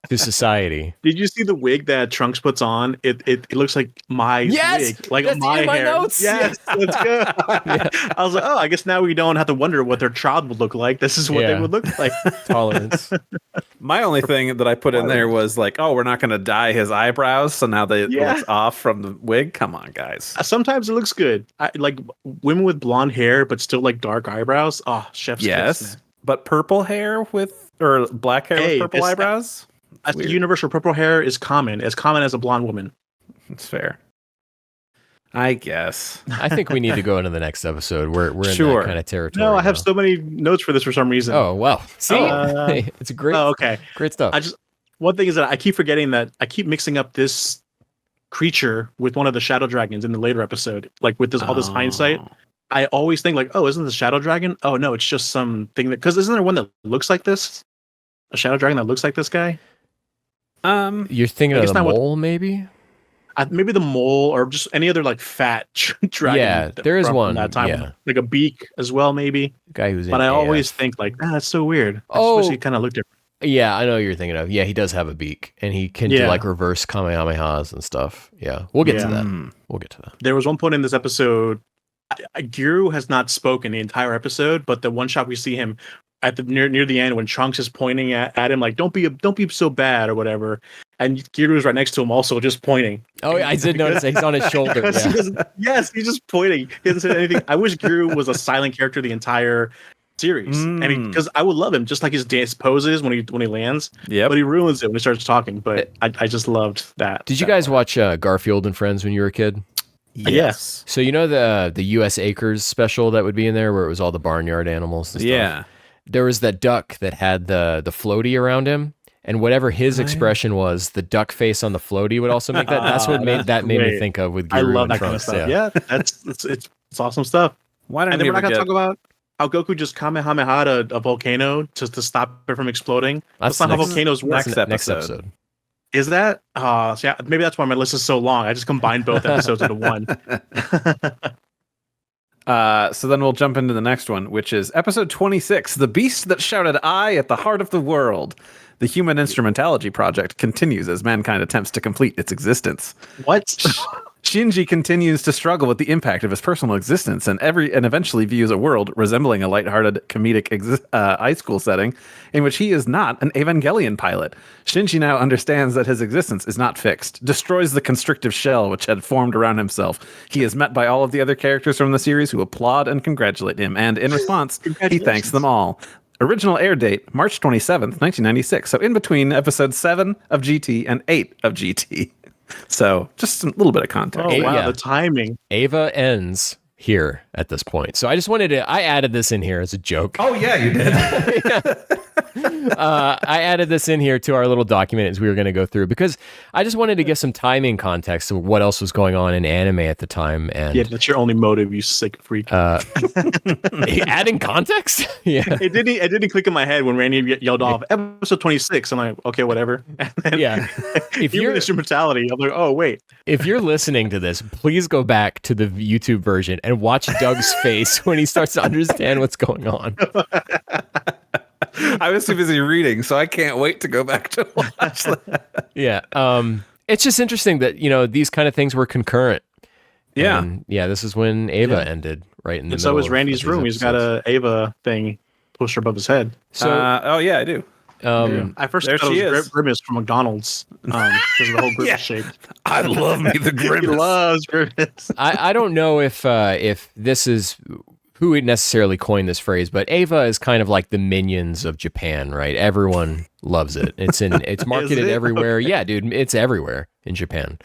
to society. Did you see the wig that Trunks puts on? It looks like my Yes! wig, like That's my in my hair. notes! Yes, that's good. I was like, oh, I guess now we don't have to wonder what their child would look like. This is what Yeah. they would look like. Tolerance. My only thing that I put in there was like, oh, we're not going to dye his eyebrows, so now they Yeah. looks off from the wig. Come on, guys. Sometimes it looks good. I like women with blonde hair but still like dark eyebrows. Oh, chef's kiss, Yes, man. but purple hair or black hair Hey, with purple it's- eyebrows. That's Weird. the universal purple hair is common as a blonde woman. It's fair. I guess. I think we need to go into the next episode. We're in Sure. that kind of territory. No, I have now. so many notes for this for some reason. Oh well. See, Uh, it's a great, Oh, okay. great stuff. One thing is that I keep forgetting that I keep mixing up this creature with one of the shadow dragons in the later episode. Like with all this hindsight, Oh. I always think like, oh, isn't this shadow dragon? Oh no, it's just something that because isn't there one that looks like this? A shadow dragon that looks like this guy? You're thinking I of guess the not what- mole, maybe? Maybe the mole or just any other like fat dragon. Yeah, there is from one, that time. yeah. Like a beak as well, maybe. Guy who's in But I always AF. think like, that's so weird. I Oh. just wish he kind of looked different. Yeah, I know what you're thinking of. Yeah, he does have a beak, and he can do Yeah. like reverse kamehamehas and stuff. Yeah, we'll get to Yeah. that. We'll get to that. There was one point in this episode, Giru has not spoken the entire episode, but the one shot we see him at the near the end when Trunks is pointing at him like, don't be so bad or whatever, and Giru is right next to him also just pointing. Oh, yeah, I did notice that he's on his shoulder. Because he Yeah. doesn't- yes, he's just pointing. He hasn't said anything. I wish Giru was a silent character the entire series, and because I would love him just like his dance poses when he lands. Yep. But he ruins it when he starts talking. But I just loved that. Did you guys watch Garfield and Friends when you were a kid? Yes. So you know the U.S. Acres special that would be in there, where it was all the barnyard animals and stuff. Yeah. There was that duck that had the floaty around him, and whatever his expression was, the duck face on the floaty would also make that. That's what made me great. think of with I Giru love and that kind of Trunks. stuff. Yeah, it's awesome stuff. Why don't And then we we're not ever gonna get? talk about how Goku just kamehameha a volcano just to stop it from exploding. That's not how next- volcanoes work. next Next episode. episode. Is that? So yeah, maybe that's why my list is so long. I just combined both episodes into one. So then we'll jump into the next one, which is episode 26, The Beast That Shouted I at the Heart of the World. The Human Instrumentology Project continues as mankind attempts to complete its existence. What? Shinji continues to struggle with the impact of his personal existence and eventually views a world resembling a lighthearted comedic high school setting in which he is not an Evangelion pilot. Shinji now understands that his existence is not fixed, destroys the constrictive shell which had formed around himself. He is met by all of the other characters from the series who applaud and congratulate him, and in response, he thanks them all. Original air date, March 27th, 1996. So in between episode 7 of GT and 8 of GT. So just a little bit of context. Oh wow, Yeah. the timing. Ava ends here at this point. So I just wanted to, I added this in here as a joke. Oh, yeah, you did. I added this in here to our little document as we were going to go through because I just wanted to give some timing context of what else was going on in anime at the time. And Yeah, that's your only motive, you sick freak. adding context? Yeah. It didn't click in my head when Randy yelled off episode 26. I'm like, okay, whatever. And then Yeah. If human you're instrumentality, I'm like, oh wait. if you're listening to this, please go back to the YouTube version and watch Doug's face when he starts to understand what's going on. I was too busy reading, so I can't wait to go back to watch that. Yeah. It's just interesting that, you know, these kind of things were concurrent. Yeah. And, yeah, this is when Ava ended, right in the And so middle is of Randy's these room. He's got episodes. a Ava thing poster above his head. So, Oh, yeah, I do. I first There thought she it was is. Grimace from McDonald's because of the whole Grimace Yeah. shape. I love me the He Grimace. loves Grimace. I don't know if this is who would necessarily coin this phrase, but Ava is kind of like the Minions of Japan, right? Everyone loves it. It's marketed it? everywhere. Yeah, dude, it's everywhere in Japan.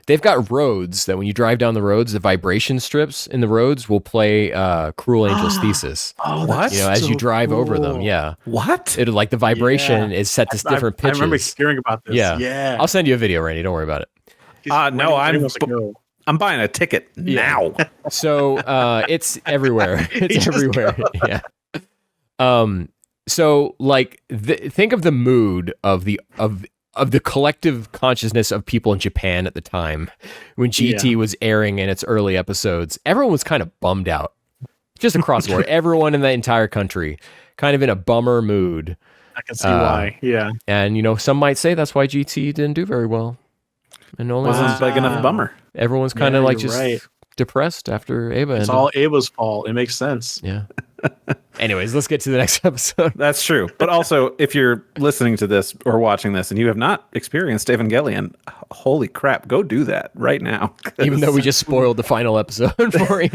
they've got roads that when you drive down the roads, the vibration strips in the roads will play Cruel Angel's Thesis. Oh, What? You know, as you drive over them, cool. yeah. What? It like the vibration is set to different I pitches. remember hearing about this. Yeah. Yeah. I'll send you a video, Randy. Don't worry about it. No, Randy wants to go. I'm buying a ticket now. So it's everywhere. It's everywhere. Yeah. So like think of the mood of the collective consciousness of people in Japan at the time when GT was airing in its early episodes. Everyone was kind of bummed out. Just across the board. Everyone in the entire country kind of in a bummer mood. I can see why. Yeah. And you know, some might say that's why GT didn't do very well. And only Wasn't big enough bummer. everyone's kind of like you're just right. depressed after Ava. It's ended. all Ava's fault. It makes sense. Yeah. Anyways, let's get to the next episode. That's true. But also, if you're listening to this or watching this and you have not experienced Evangelion, holy crap, go do that right now. Even though we just spoiled the final episode for you.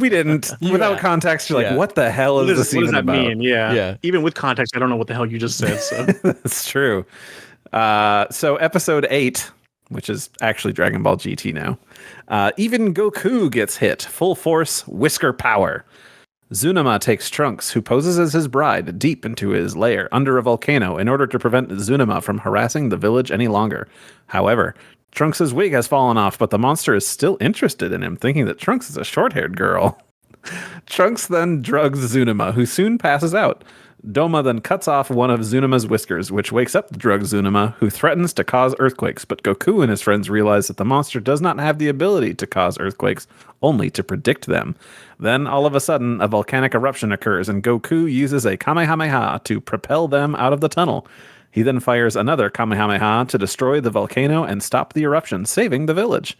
we didn't. Without context, you're like, Yeah. what the hell is this What does even that about? mean? Yeah. Yeah. Even with context, I don't know what the hell you just said. So That's true. So episode 8, which is actually Dragon Ball GT now, even Goku gets hit. Full force, whisker power. Zunama takes Trunks, who poses as his bride, deep into his lair under a volcano in order to prevent Zunama from harassing the village any longer. However, Trunks' wig has fallen off, but the monster is still interested in him, thinking that Trunks is a short-haired girl. Trunks then drugs Zunama, who soon passes out. Doma then cuts off one of Zunama's whiskers, which wakes up the drugged Zunama, who threatens to cause earthquakes, but Goku and his friends realize that the monster does not have the ability to cause earthquakes, only to predict them. Then, all of a sudden, a volcanic eruption occurs, and Goku uses a Kamehameha to propel them out of the tunnel. He then fires another Kamehameha to destroy the volcano and stop the eruption, saving the village.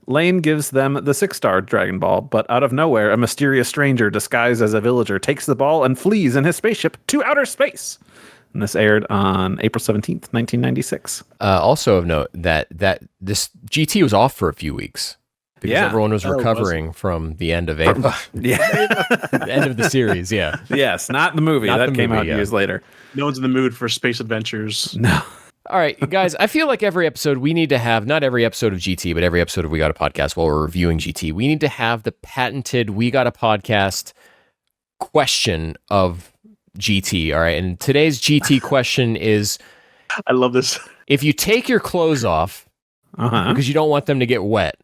Lane gives them the 6-star Dragon Ball, but out of nowhere, a mysterious stranger disguised as a villager takes the ball and flees in his spaceship to outer space. And this aired on April 17th, 1996. Also of note that this GT was off for a few weeks because everyone was recovering from the end of Ava. Yeah. The end of the series, yeah. Yes, not the movie. Not that the came movie, out yeah. years later. no one's in the mood for space adventures. No. All right, guys, I feel like every episode we need to have, not every episode of GT, but every episode of We Got a Podcast while we're reviewing GT, we need to have the patented We Got a Podcast question of GT. All right, and today's GT question is, I love this. if you take your clothes off because you don't want them to get wet,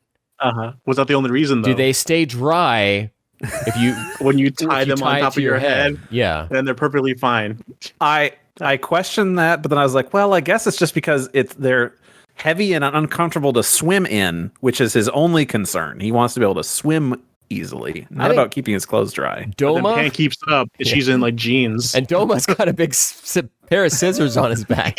Was that the only reason, though? do they stay dry if you when you tie them on it top to of your head? Yeah. Then they're perfectly fine. I questioned that, but then I was like, well, I guess it's just because they're heavy and uncomfortable to swim in, which is his only concern. He wants to be able to swim easily, not about keeping his clothes dry. Doma Pan keeps up. She's in like jeans, and Doma's got a big pair of scissors on his back.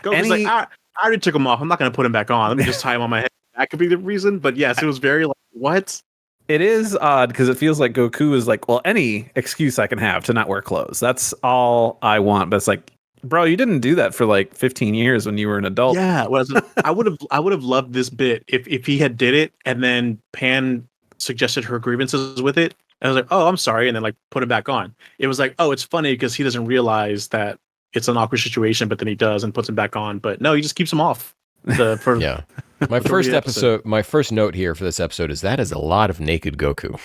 Goku's like, I already took them off. I'm not going to put them back on. Let me just tie them on my head. That could be the reason. But yes, it was very like, what? It is odd because it feels like Goku is like, well, any excuse I can have to not wear clothes. That's all I want. But it's like, bro, you didn't do that for like 15 years when you were an adult. Yeah, I would have loved this bit if he had did it and then Pan suggested her grievances with it. And I was like, oh, I'm sorry, and then like put it back on. It was like, oh, it's funny because he doesn't realize that it's an awkward situation, but then he does and puts him back on. But no, he just keeps him off. Yeah. My first note here for this episode is that is a lot of naked Goku.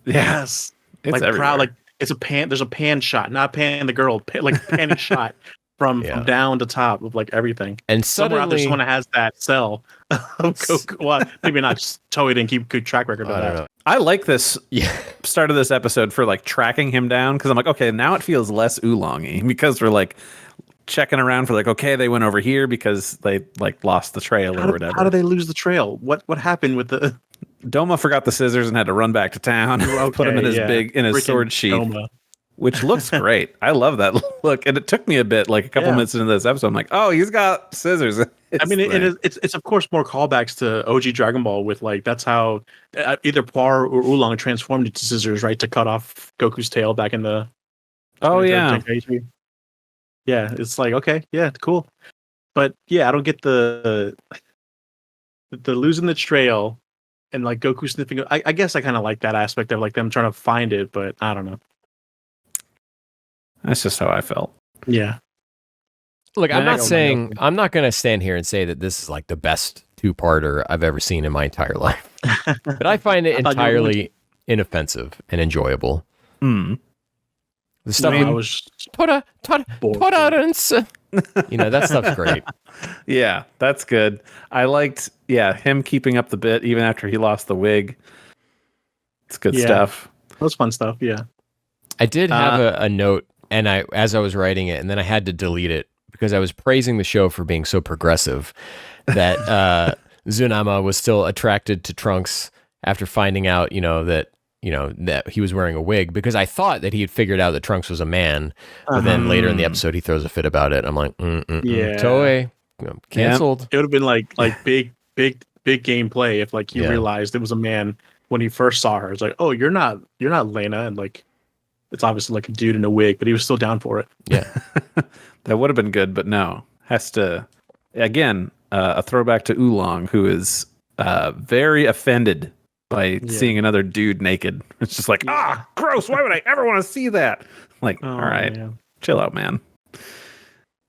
Yes. It's like everywhere. proud, like it's a pan. There's a pan shot, not Pan the girl, like panning shot from down to top of like everything. And somewhere out there, suddenly, someone has that cell of Goku. Well, maybe not. Just Toei didn't keep good track record of I don't that. know. I like this start of this episode for like tracking him down because I'm like, okay, now it feels less oolongy because we're like checking around for like, okay, they went over here because they like lost the trail or whatever. How did they lose the trail? What happened with the Doma forgot the scissors and had to run back to town. Put him in his Freaking sword sheath, Doma. which looks great. I love that look, and it took me a bit, like a couple minutes into this episode. I'm like, oh, he's got scissors. I mean, it's of course more callbacks to OG Dragon Ball with like that's how either Poir or Oolong transformed into scissors, right, to cut off Goku's tail back in the. Oh yeah. Yeah, it's like okay, yeah, cool, but yeah, I don't get the losing the trail and like Goku sniffing. I guess I kind of like that aspect of like them trying to find it, but I don't know. That's just how I felt. Yeah. Look, I'm Yeah, not going to stand here and say that this is like the best two-parter I've ever seen in my entire life. But I find it I thought you were going entirely inoffensive and enjoyable. Hmm. The stuff I with was tolerance, that stuff's great. Yeah, that's good. I liked, him keeping up the bit even after he lost the wig. It's good stuff. That was fun stuff. Yeah. I did have a note, and as I was writing it, and then I had to delete it because I was praising the show for being so progressive that Zunama was still attracted to Trunks after finding out, that he was wearing a wig, because I thought that he had figured out that Trunks was a man, but then later in the episode he throws a fit about it. I'm like, Toei, canceled. It would have been like big gameplay if like you realized it was a man when he first saw her. It's like, oh, you're not Lena, and like it's obviously like a dude in a wig, but he was still down for it. Yeah. That would have been good, but no. Has to, again, a throwback to Oolong, who is very offended by seeing another dude naked. It's just like, gross, why would I ever want to see that? Like, all right, chill out, man.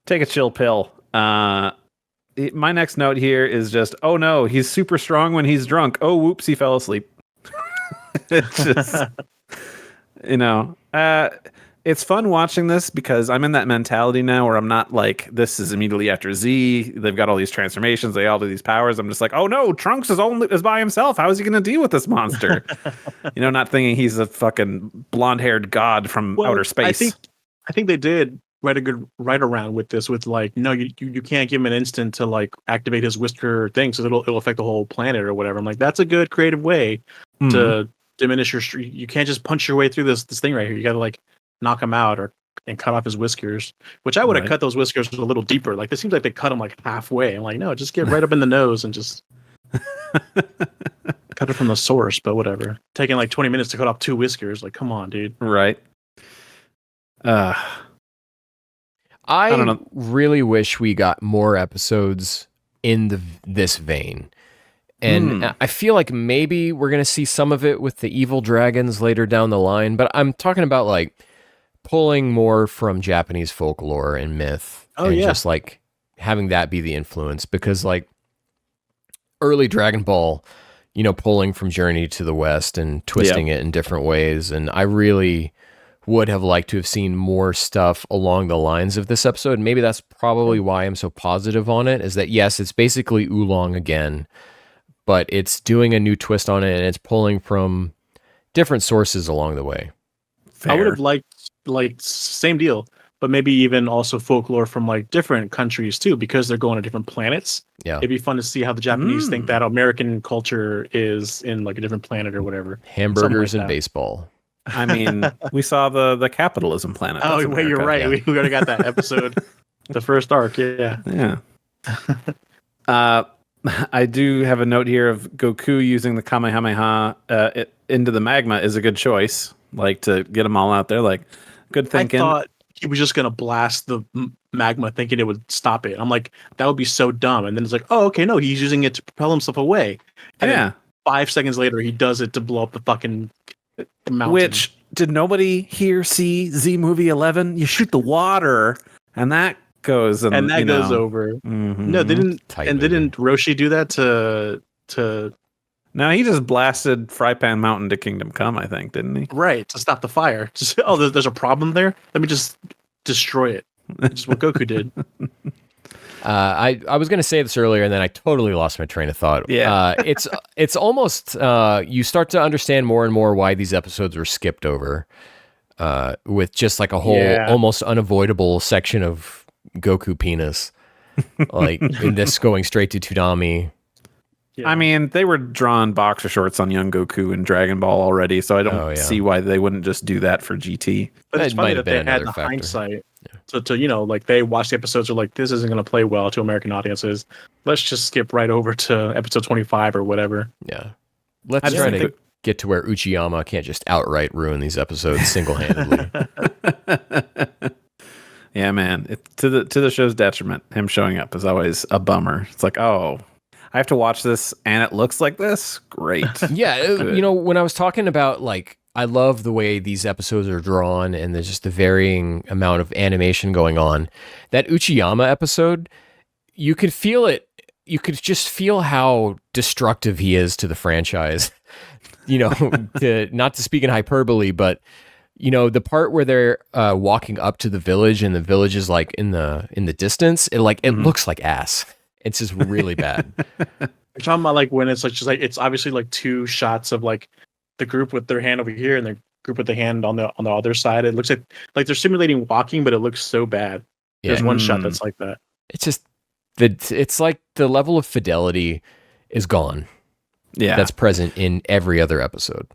Take a chill pill. My next note here is just, oh no, he's super strong when he's drunk. Oh, whoops, he fell asleep. It's just, it's fun watching this because I'm in that mentality now where I'm not like, this is immediately after Z. They've got all these transformations. They all do these powers. I'm just like, oh no, Trunks is by himself. How is he going to deal with this monster? Not thinking he's a fucking blonde-haired god from outer space. I think they did write a good right around with this. With like, no, you can't give him an instant to like activate his whisker thing, so it'll affect the whole planet or whatever. I'm like, that's a good creative way to diminish your. You can't just punch your way through this thing right here. You got to like knock him out and cut off his whiskers, which I would have cut those whiskers a little deeper. Like, it seems like they cut them like halfway. I'm like, no, just get right up in the nose and just cut it from the source. But whatever, taking like 20 minutes to cut off 2 whiskers. Like, come on, dude. Right. I don't know. Really wish we got more episodes in this vein. And I feel like maybe we're going to see some of it with the evil dragons later down the line, but I'm talking about like pulling more from Japanese folklore and myth just like having that be the influence, because like early Dragon Ball, pulling from Journey to the West and twisting it in different ways. And I really would have liked to have seen more stuff along the lines of this episode. Maybe that's probably why I'm so positive on it, is that yes, it's basically Oolong again, but it's doing a new twist on it and it's pulling from different sources along the way. Fair. I would have liked like same deal, but maybe even also folklore from like different countries too, because they're going to different planets. Yeah. It'd be fun to see how the Japanese think that American culture is in like a different planet or whatever. Hamburgers and baseball. I mean, we saw the capitalism planet. Oh, wait, you're right. Yeah. We already got that episode. The first arc, yeah. I do have a note here of Goku using the Kamehameha into the magma is a good choice. Like, to get them all out there. Like, good thinking. I thought he was just going to blast the magma thinking it would stop it. I'm like, that would be so dumb. And then it's like, oh, okay, no, he's using it to propel himself away. And then 5 seconds later, he does it to blow up the fucking mountain. Which, did nobody here see Z Movie 11? You shoot the water, and that goes and that goes over. Mm-hmm. No, they didn't. Didn't Roshi do that to? No, he just blasted Fry Pan Mountain to Kingdom Come, I think, didn't he? Right, to stop the fire. Just, there's a problem there. Let me just destroy it. Which is what Goku did. I was going to say this earlier, and then I totally lost my train of thought. Yeah. It's almost you start to understand more and more why these episodes were skipped over, with just like a whole almost unavoidable section of Goku penis, like in this going straight to Toonami. Yeah. I mean, they were drawing boxer shorts on young Goku in Dragon Ball already, so I don't see why they wouldn't just do that for GT. But it's funny that they had the hindsight. So to like they watched the episodes, are like, this isn't going to play well to American audiences. Let's just skip right over to episode 25 or whatever. Yeah, let's try to get to where Uchiyama can't just outright ruin these episodes single-handedly. Yeah, man, to the show's detriment, him showing up is always a bummer. It's like, oh, I have to watch this and it looks like this? Great. Yeah, when I was talking about like I love the way these episodes are drawn, and there's just a varying amount of animation going on. That Uchiyama episode, you could feel it. You could just feel how destructive he is to the franchise. Not to speak in hyperbole, but the part where they're walking up to the village, and the village is like in the distance. It looks like ass. It's just really bad. You're talking about like when it's like just like it's obviously like two shots of like the group with their hand over here and the group with the hand on the other side. It looks like they're simulating walking, but it looks so bad. Yeah. There's one shot that's like that. It's just it's like the level of fidelity is gone. Yeah, that's present in every other episode.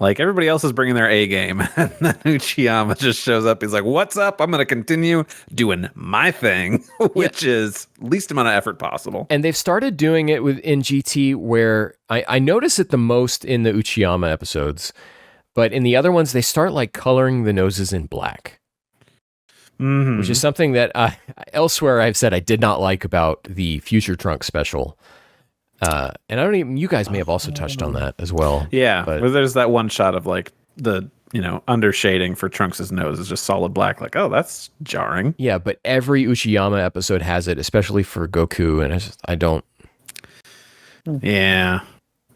Like everybody else is bringing their A game, and then Uchiyama just shows up. He's like, "What's up? I'm going to continue doing my thing," which is least amount of effort possible. And they've started doing it in GT, where I notice it the most in the Uchiyama episodes, but in the other ones they start like coloring the noses in black. Mm-hmm. Which is something that elsewhere I've said I did not like about the Future Trunks special. And you guys may have also touched on that as well. Yeah, but there's that one shot of like the, under shading for Trunks' nose is just solid black. Like, oh, that's jarring. Yeah, but every Uchiyama episode has it, especially for Goku. And I don't. Yeah,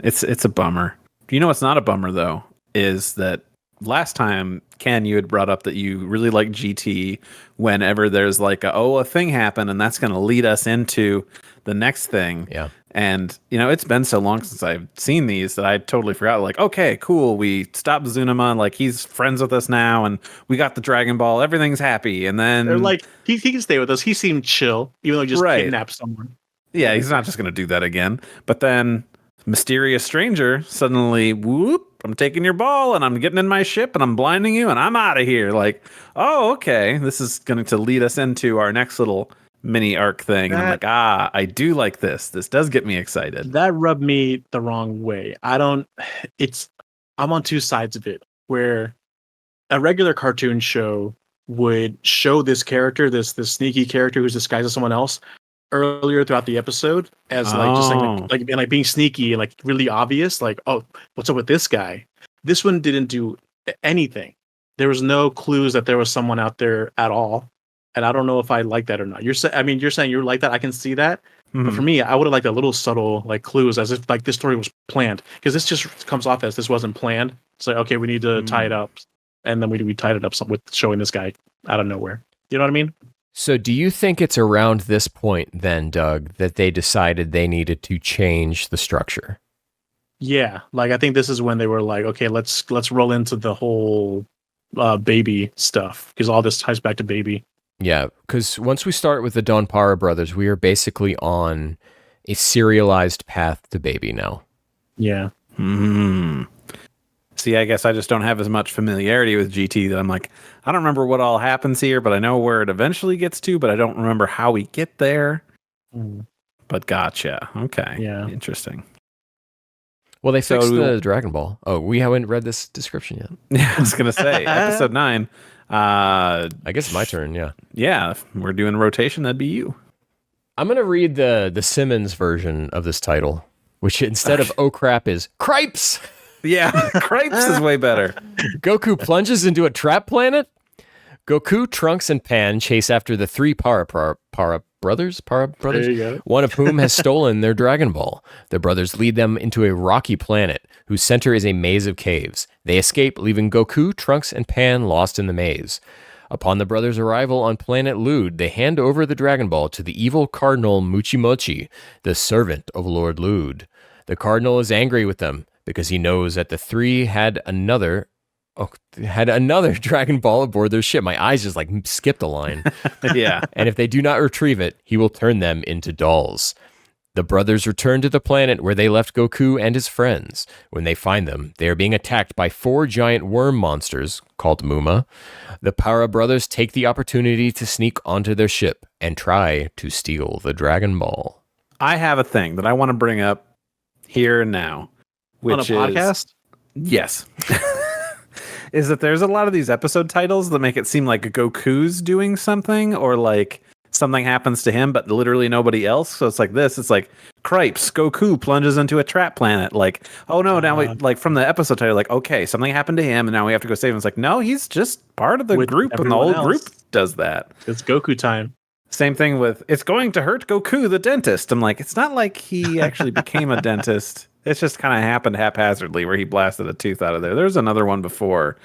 it's a bummer. What's not a bummer, though, is that last time, Ken, you had brought up that you really like GT whenever there's like a thing happened and that's going to lead us into the next thing. Yeah. And, it's been so long since I've seen these that I totally forgot. Like, okay, cool. We stopped Zunama. Like, he's friends with us now. And we got the Dragon Ball. Everything's happy. And then they're like, he can stay with us. He seemed chill, even though he just kidnapped someone. Yeah, he's not just going to do that again. But then mysterious stranger suddenly, whoop, I'm taking your ball and I'm getting in my ship and I'm blinding you and I'm out of here. Like, oh, okay. This is going to lead us into our next little mini arc thing. And I'm like, I do like this. This does get me excited. That rubbed me the wrong way. I'm on two sides of it, where a regular cartoon show would show this character, this sneaky character who's disguised as someone else earlier throughout the episode as like being sneaky and like really obvious, like, oh, what's up with this guy? This one didn't do anything. There was no clues that there was someone out there at all. And I don't know if I like that or not. You're saying you like that. I can see that. Mm-hmm. But for me, I would have liked a little subtle like clues, as if like this story was planned, because this just comes off as this wasn't planned. It's like, okay, we need to tie it up, and then we tied it up with showing this guy out of nowhere. You know what I mean? So do you think it's around this point then, Doug, that they decided they needed to change the structure? Yeah, like I think this is when they were like, okay, let's roll into the whole baby stuff, because all this ties back to baby. Yeah, because once we start with the Donpara brothers, we are basically on a serialized path to baby now. Yeah. Hmm. See, I guess I just don't have as much familiarity with GT that I'm like, I don't remember what all happens here, but I know where it eventually gets to, but I don't remember how we get there. But gotcha. Okay. Yeah. Interesting. Well, they fixed the Dragon Ball. Oh, we haven't read this description yet. Yeah, I was going to say, episode 9. I guess it's my turn, yeah. Yeah, if we're doing rotation, that'd be you. I'm going to read the Simmons version of this title, which instead of oh crap is cripes. Yeah, cripes is way better. Goku plunges into a trap planet. Goku, Trunks, and Pan chase after the three Para brothers, there you go. One of whom has stolen their Dragon Ball. The brothers lead them into a rocky planet whose center is a maze of caves. They escape, leaving Goku, Trunks, and Pan lost in the maze. Upon the brothers' arrival on Planet Lood, they hand over the Dragon Ball to the evil Cardinal Muchimochi, the servant of Lord Lood. The Cardinal is angry with them because he knows that the three had another Dragon Ball aboard their ship. My eyes just like skipped a line. Yeah. And if they do not retrieve it, he will turn them into dolls. The brothers return to the planet where they left Goku and his friends. When they find them, they are being attacked by 4 giant worm monsters called Muma. The Para brothers take the opportunity to sneak onto their ship and try to steal the Dragon Ball. I have a thing that I want to bring up here and now. Which on a podcast? Yes. Is that there's a lot of these episode titles that make it seem like Goku's doing something or like something happens to him, but literally nobody else. So it's like this. It's like Cripes, Goku plunges into a trap planet. Like, oh no, now we like from the episode title, like, okay, something happened to him and now we have to go save him. It's like, no, he's just part of the With group and the everyone whole group else. does that. It's Goku time. Same thing with it's going to hurt Goku the dentist. I'm like, it's not like he actually became a dentist. It's just kind of happened haphazardly where he blasted a tooth out of there. There's another one before,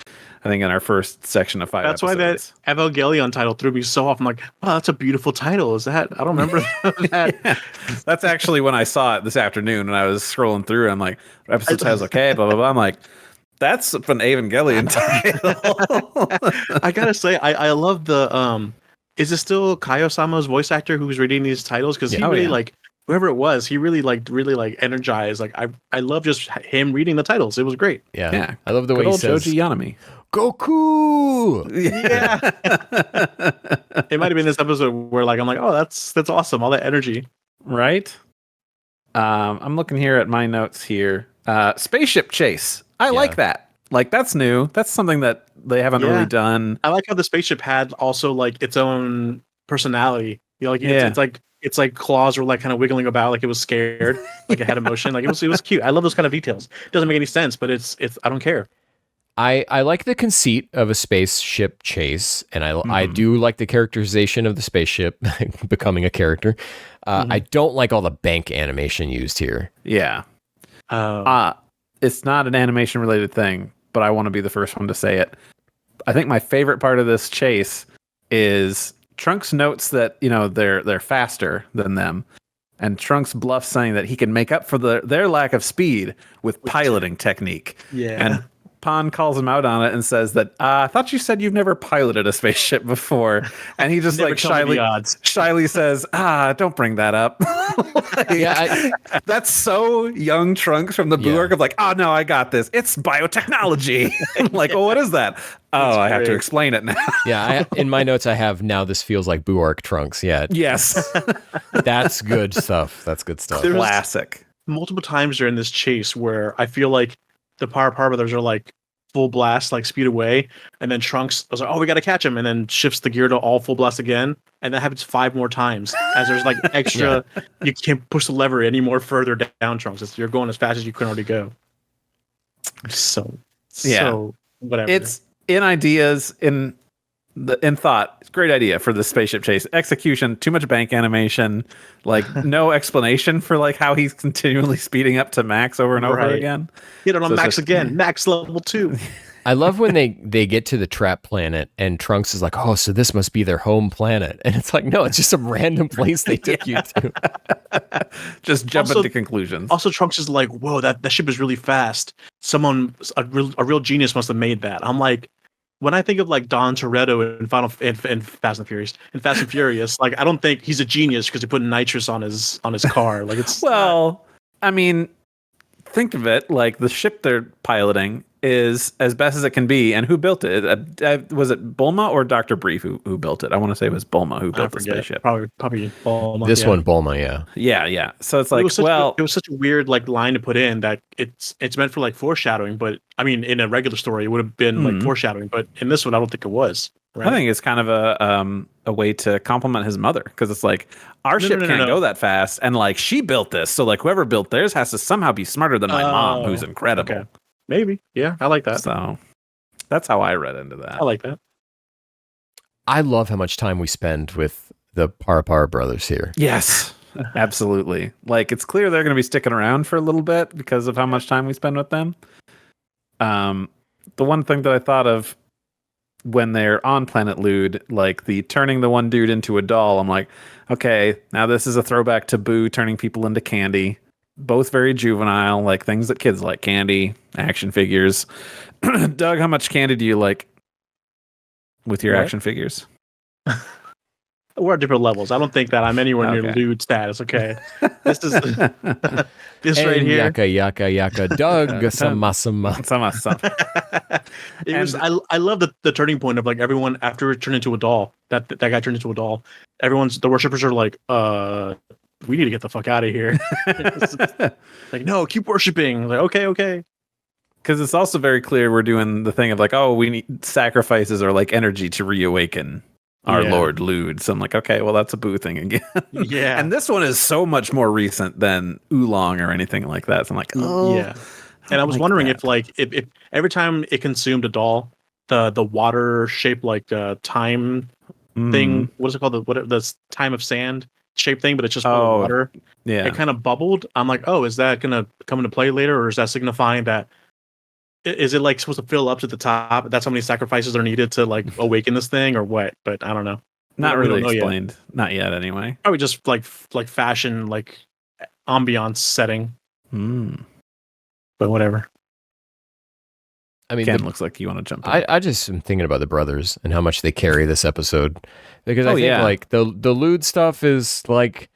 I think, in our first section of 5 That's episodes. why that Evangelion title threw me so off. I'm like, wow, that's a beautiful title. Is that? I don't remember that. Yeah. That's actually when I saw it this afternoon and I was scrolling through and I'm like, episode title's okay, blah, blah, blah. I'm like, that's an Evangelion title. I gotta say, I love the is it still Kaio-sama's voice actor who's reading these titles? Because he really like whoever it was, he really energized. Like I love just him reading the titles. It was great. Yeah. I love the way he says Joji Yanami. Goku. Yeah. It might have been this episode where like I'm like, oh, that's awesome. All that energy. Right? I'm looking here at my notes here. Spaceship chase. I like that. Like, that's new. That's something that they haven't really done. I like how the spaceship had also like its own personality. You know, like it's like claws were like kind of wiggling about, like it was scared, like it had emotion. Like it was cute. I love those kind of details. It doesn't make any sense, but it's I don't care. I like the conceit of a spaceship chase, and I do like the characterization of the spaceship becoming a character. I don't like all the bank animation used here. Yeah. It's not an animation related thing, but I want to be the first one to say it. I think my favorite part of this chase is Trunks notes that, you know, they're faster than them. And Trunks bluffs saying that he can make up for their lack of speed with piloting technique. Yeah. And Pan calls him out on it and says that, I thought you said you've never piloted a spaceship before. And he just like shyly says, don't bring that up. That's so young Trunks from the Blue Arc of like, oh no, I got this. It's biotechnology. Like, well, what is that? Oh, I have to explain it now. In my notes, I have now this feels like Blue Arc Trunks. Yeah. Yes. That's good stuff. That's good stuff. There's classic. Multiple times during this chase where I feel like the Power Brothers are like full blast, like speed away, and then Trunks was like, "Oh, we got to catch him," and then shifts the gear to all full blast again, and that happens 5 more times. As there's like extra, you can't push the lever any more further down, Trunks. You're going as fast as you can already go. So whatever. It's in ideas in thought. It's a great idea for the spaceship chase. Execution, too much bank animation, like no explanation for like how he's continually speeding up to max over and over again. Hit it on max again, max level 2. I love when they get to the trap planet and Trunks is like, oh, so this must be their home planet. And it's like, no, it's just some random place they took you to. Just jump into conclusions. Also, Trunks is like, whoa, that ship is really fast. A real genius must have made that. I'm like, when I think of like Don Toretto in Fast and Furious, like I don't think he's a genius because he put nitrous on his car. Like it's I mean, think of it like the ship they're piloting is as best as it can be, and who built it? Was it Bulma or Dr. Brief who built it? I want to say it was Bulma who built the spaceship. Probably Bulma. This one, Bulma, yeah. So it's like, it was such a weird like line to put in that it's meant for like foreshadowing, but I mean, in a regular story, it would have been like foreshadowing, but in this one, I don't think it was. Right? I think it's kind of a way to compliment his mother because it's like our ship can't go that fast, and like she built this, so like whoever built theirs has to somehow be smarter than my mom, who's incredible. Okay. Maybe, yeah, I like that. So that's how I read into that. I like that. I love how much time we spend with the Par brothers here. Yes, absolutely. Like it's clear they're going to be sticking around for a little bit because of how much time we spend with them. The one thing that I thought of when they're on Planet Lood, like the turning the one dude into a doll, I'm like, okay, now this is a throwback to Boo turning people into candy. Both very juvenile, like things that kids like: candy, action figures. Doug, how much candy do you like with your action figures? We're at different levels. I don't think that I'm anywhere near Lood status. Okay, this is this right here. Yaka. Doug, sama. It was. I love the turning point of like everyone after it turned into a doll. That guy turned into a doll. The worshippers are like, we need to get the fuck out of here. Like, no, keep worshiping. Like, okay. Because it's also very clear we're doing the thing of like, oh, we need sacrifices or like energy to reawaken our Yeah. Lord Lood. So I'm like, okay, well, that's a Boo thing again. Yeah. And this one is so much more recent than Oolong or anything like that. So I'm like, oh, Yeah. And I was wondering if every time it consumed a doll, the water shaped like time thing, what is it called? The time of sand shape thing, but it's just full of water. Yeah. It kind of bubbled. I'm like, oh, is that gonna come into play later, or is that signifying that? Is it like supposed to fill up to the top? That's how many sacrifices are needed to like awaken this thing, or what? But I don't know. Not We don't really know yet. explained. Not yet, anyway. Probably just like fashion, like ambiance setting, but whatever. I mean, Ken looks like you want to jump in. I just am thinking about the brothers and how much they carry this episode, because I think yeah. like the Lood stuff is like,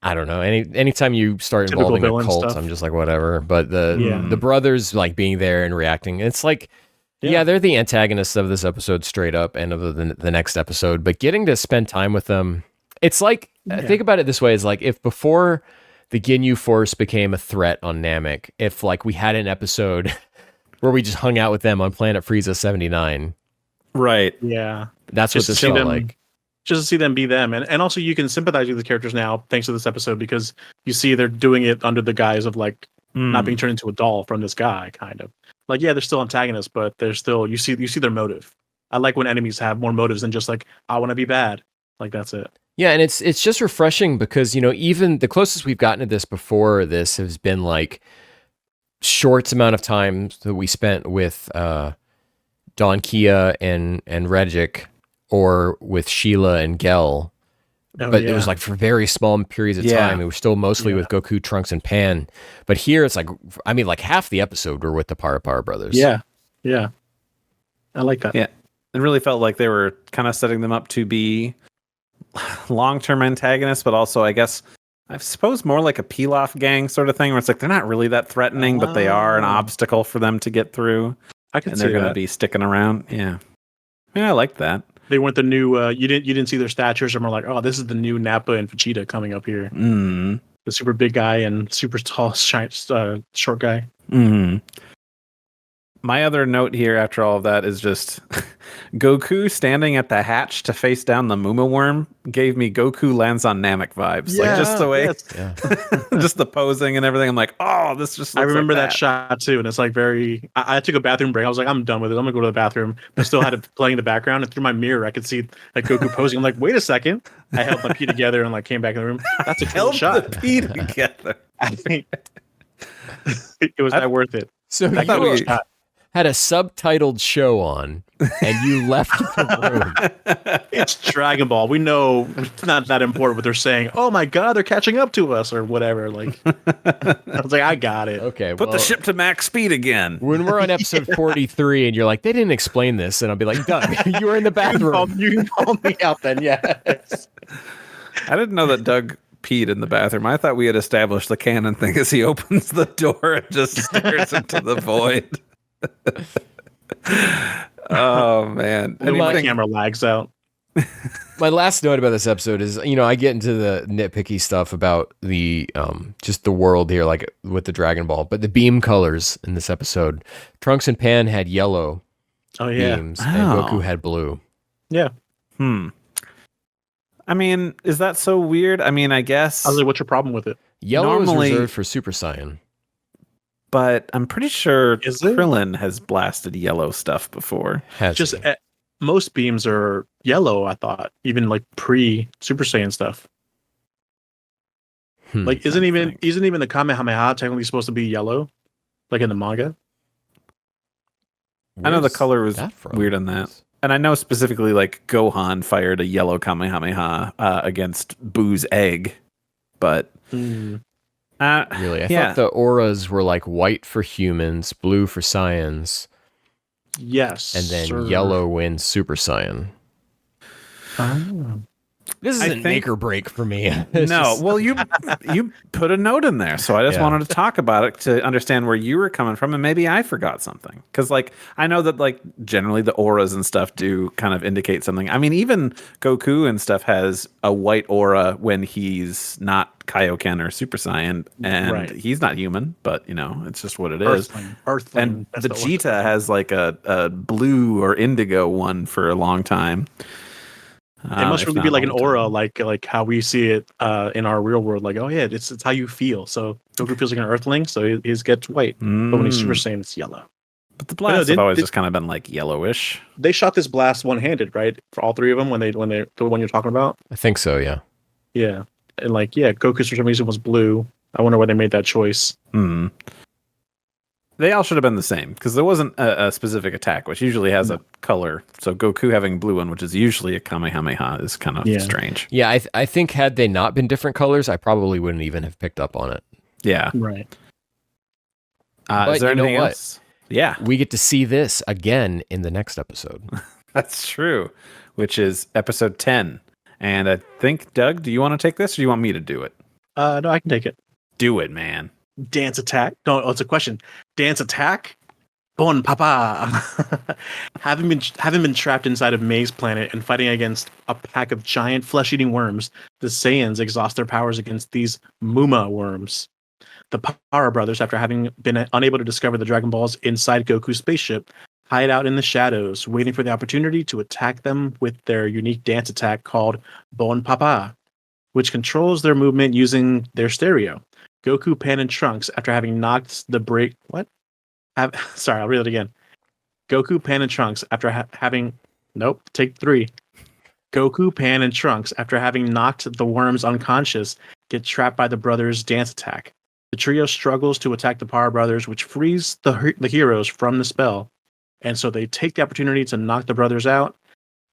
I don't know. Anytime you start Typical involving a villain cult, stuff. I'm just like whatever. But the brothers like being there and reacting, it's like, yeah, they're the antagonists of this episode straight up, and of the next episode. But getting to spend time with them, it's like, think about it this way: is like if before the Ginyu Force became a threat on Namek, if like we had an episode where we just hung out with them on Planet Frieza 79. Right. Yeah. That's Just what this to see felt them- like. Just to see them be them. And also you can sympathize with the characters now thanks to this episode, because you see they're doing it under the guise of like not being turned into a doll from this guy, kind of. Like, yeah, they're still antagonists, but they're still you see their motive. I like when enemies have more motives than just like, I want to be bad. Like, that's it. Yeah, and it's just refreshing because, you know, even the closest we've gotten to this before this has been like short amount of time that we spent with Don Kia and Regik, or with Sheila and Gel. But it was like for very small periods of time. It was still mostly with Goku, Trunks, and Pan. But here it's like, I mean, like half the episode were with the Power brothers. Yeah. Yeah. I like that. Yeah. It really felt like they were kind of setting them up to be long-term antagonists, but also, I guess, I suppose more like a peel-off gang sort of thing, where it's like they're not really that threatening, but they are an obstacle for them to get through. I can and see they're going to that. be sticking around. Yeah. I liked that. They weren't the new you didn't see their statures and were like, oh, this is the new Nappa and Vegeta coming up here. The super big guy and super tall short guy. My other note here after all of that is just Goku standing at the hatch to face down the Muma worm gave me Goku lands on Namek vibes. Like just the way, just the posing and everything. I'm like, oh, this just looks I remember like that shot too, and it's like very. I took a bathroom break. I was like, I'm done with it. I'm gonna go to the bathroom. But still had it playing in the background, and through my mirror, I could see like Goku posing. I'm like, wait a second. I held my pee together and like came back in the room. That's a cool held shot. the pee together. I think it was that worth it. So I thought we had a subtitled show on, and you left the room. It's Dragon Ball. We know it's not that important, but they're saying, "Oh my God, they're catching up to us," or whatever. Like, I was like, I got it. Okay, put the ship to max speed again. When we're on episode 43, and you're like, they didn't explain this, and I'll be like, Doug, you were in the bathroom. You can call me out then. Yes. I didn't know that Doug peed in the bathroom. I thought we had established the canon thing as he opens the door and just stares into the void. Oh man! And my camera lags out. My last note about this episode is, you know, I get into the nitpicky stuff about the just the world here, like with the Dragon Ball, but the beam colors in this episode, Trunks and Pan had yellow beams, and Goku had blue. Yeah. I mean, is that so weird? I mean, I guess. I was like, what's your problem with it? Yellow is reserved for Super Saiyan. But I'm pretty sure Krillin has blasted yellow stuff before. Most beams are yellow, I thought, even like pre Super Saiyan stuff. Like isn't even the Kamehameha technically supposed to be yellow, like in the manga? I know the color was weird on that, and I know specifically like Gohan fired a yellow Kamehameha against Boo's egg, but. Really, I thought the auras were like white for humans, blue for Saiyans. Yes, and then yellow wins Super Saiyan. This isn't make or break for me. Well, you put a note in there, so I just wanted to talk about it to understand where you were coming from, and maybe I forgot something. Because, like, I know that, like, generally the auras and stuff do kind of indicate something. I mean, even Goku and stuff has a white aura when he's not Kaioken or Super Saiyan, and he's not human, but, you know, it's just what it is. Earthling. And Vegeta has, like, a blue or indigo one for a long time. It must really be like an aura, like how we see it in our real world. Like, oh yeah, it's how you feel. So Goku feels like an Earthling, so his gets white. But when he's Super Saiyan, it's yellow. But the blasts have always just kind of been like yellowish. They shot this blast one-handed, right? For all three of them, when the one you're talking about. I think so. Yeah. Yeah, and Goku for some reason was blue. I wonder why they made that choice. They all should have been the same because there wasn't a specific attack, which usually has a color. So Goku having blue one, which is usually a Kamehameha, is kind of strange. Yeah, I think had they not been different colors, I probably wouldn't even have picked up on it. Yeah. Right. Is there anything else? Yeah. We get to see this again in the next episode. That's true, which is episode 10. And I think, Doug, do you want to take this or do you want me to do it? No, I can take it. Do it, man. Dance attack? No, it's a question. Dance attack? Bon papa. having been trapped inside of May's planet and fighting against a pack of giant flesh-eating worms, the Saiyans exhaust their powers against these Muma worms. The Power Brothers, after having been unable to discover the Dragon Balls inside Goku's spaceship, hide out in the shadows, waiting for the opportunity to attack them with their unique dance attack called Bon Papa, which controls their movement using their stereo. Goku, Pan, and Trunks, after having knocked the break... What? Sorry, I'll read it again. Goku, Pan, and Trunks, after having... Nope, take 3. Goku, Pan, and Trunks, after having knocked the worms unconscious, get trapped by the brothers' dance attack. The trio struggles to attack the Power Brothers, which frees the heroes from the spell. And so they take the opportunity to knock the brothers out.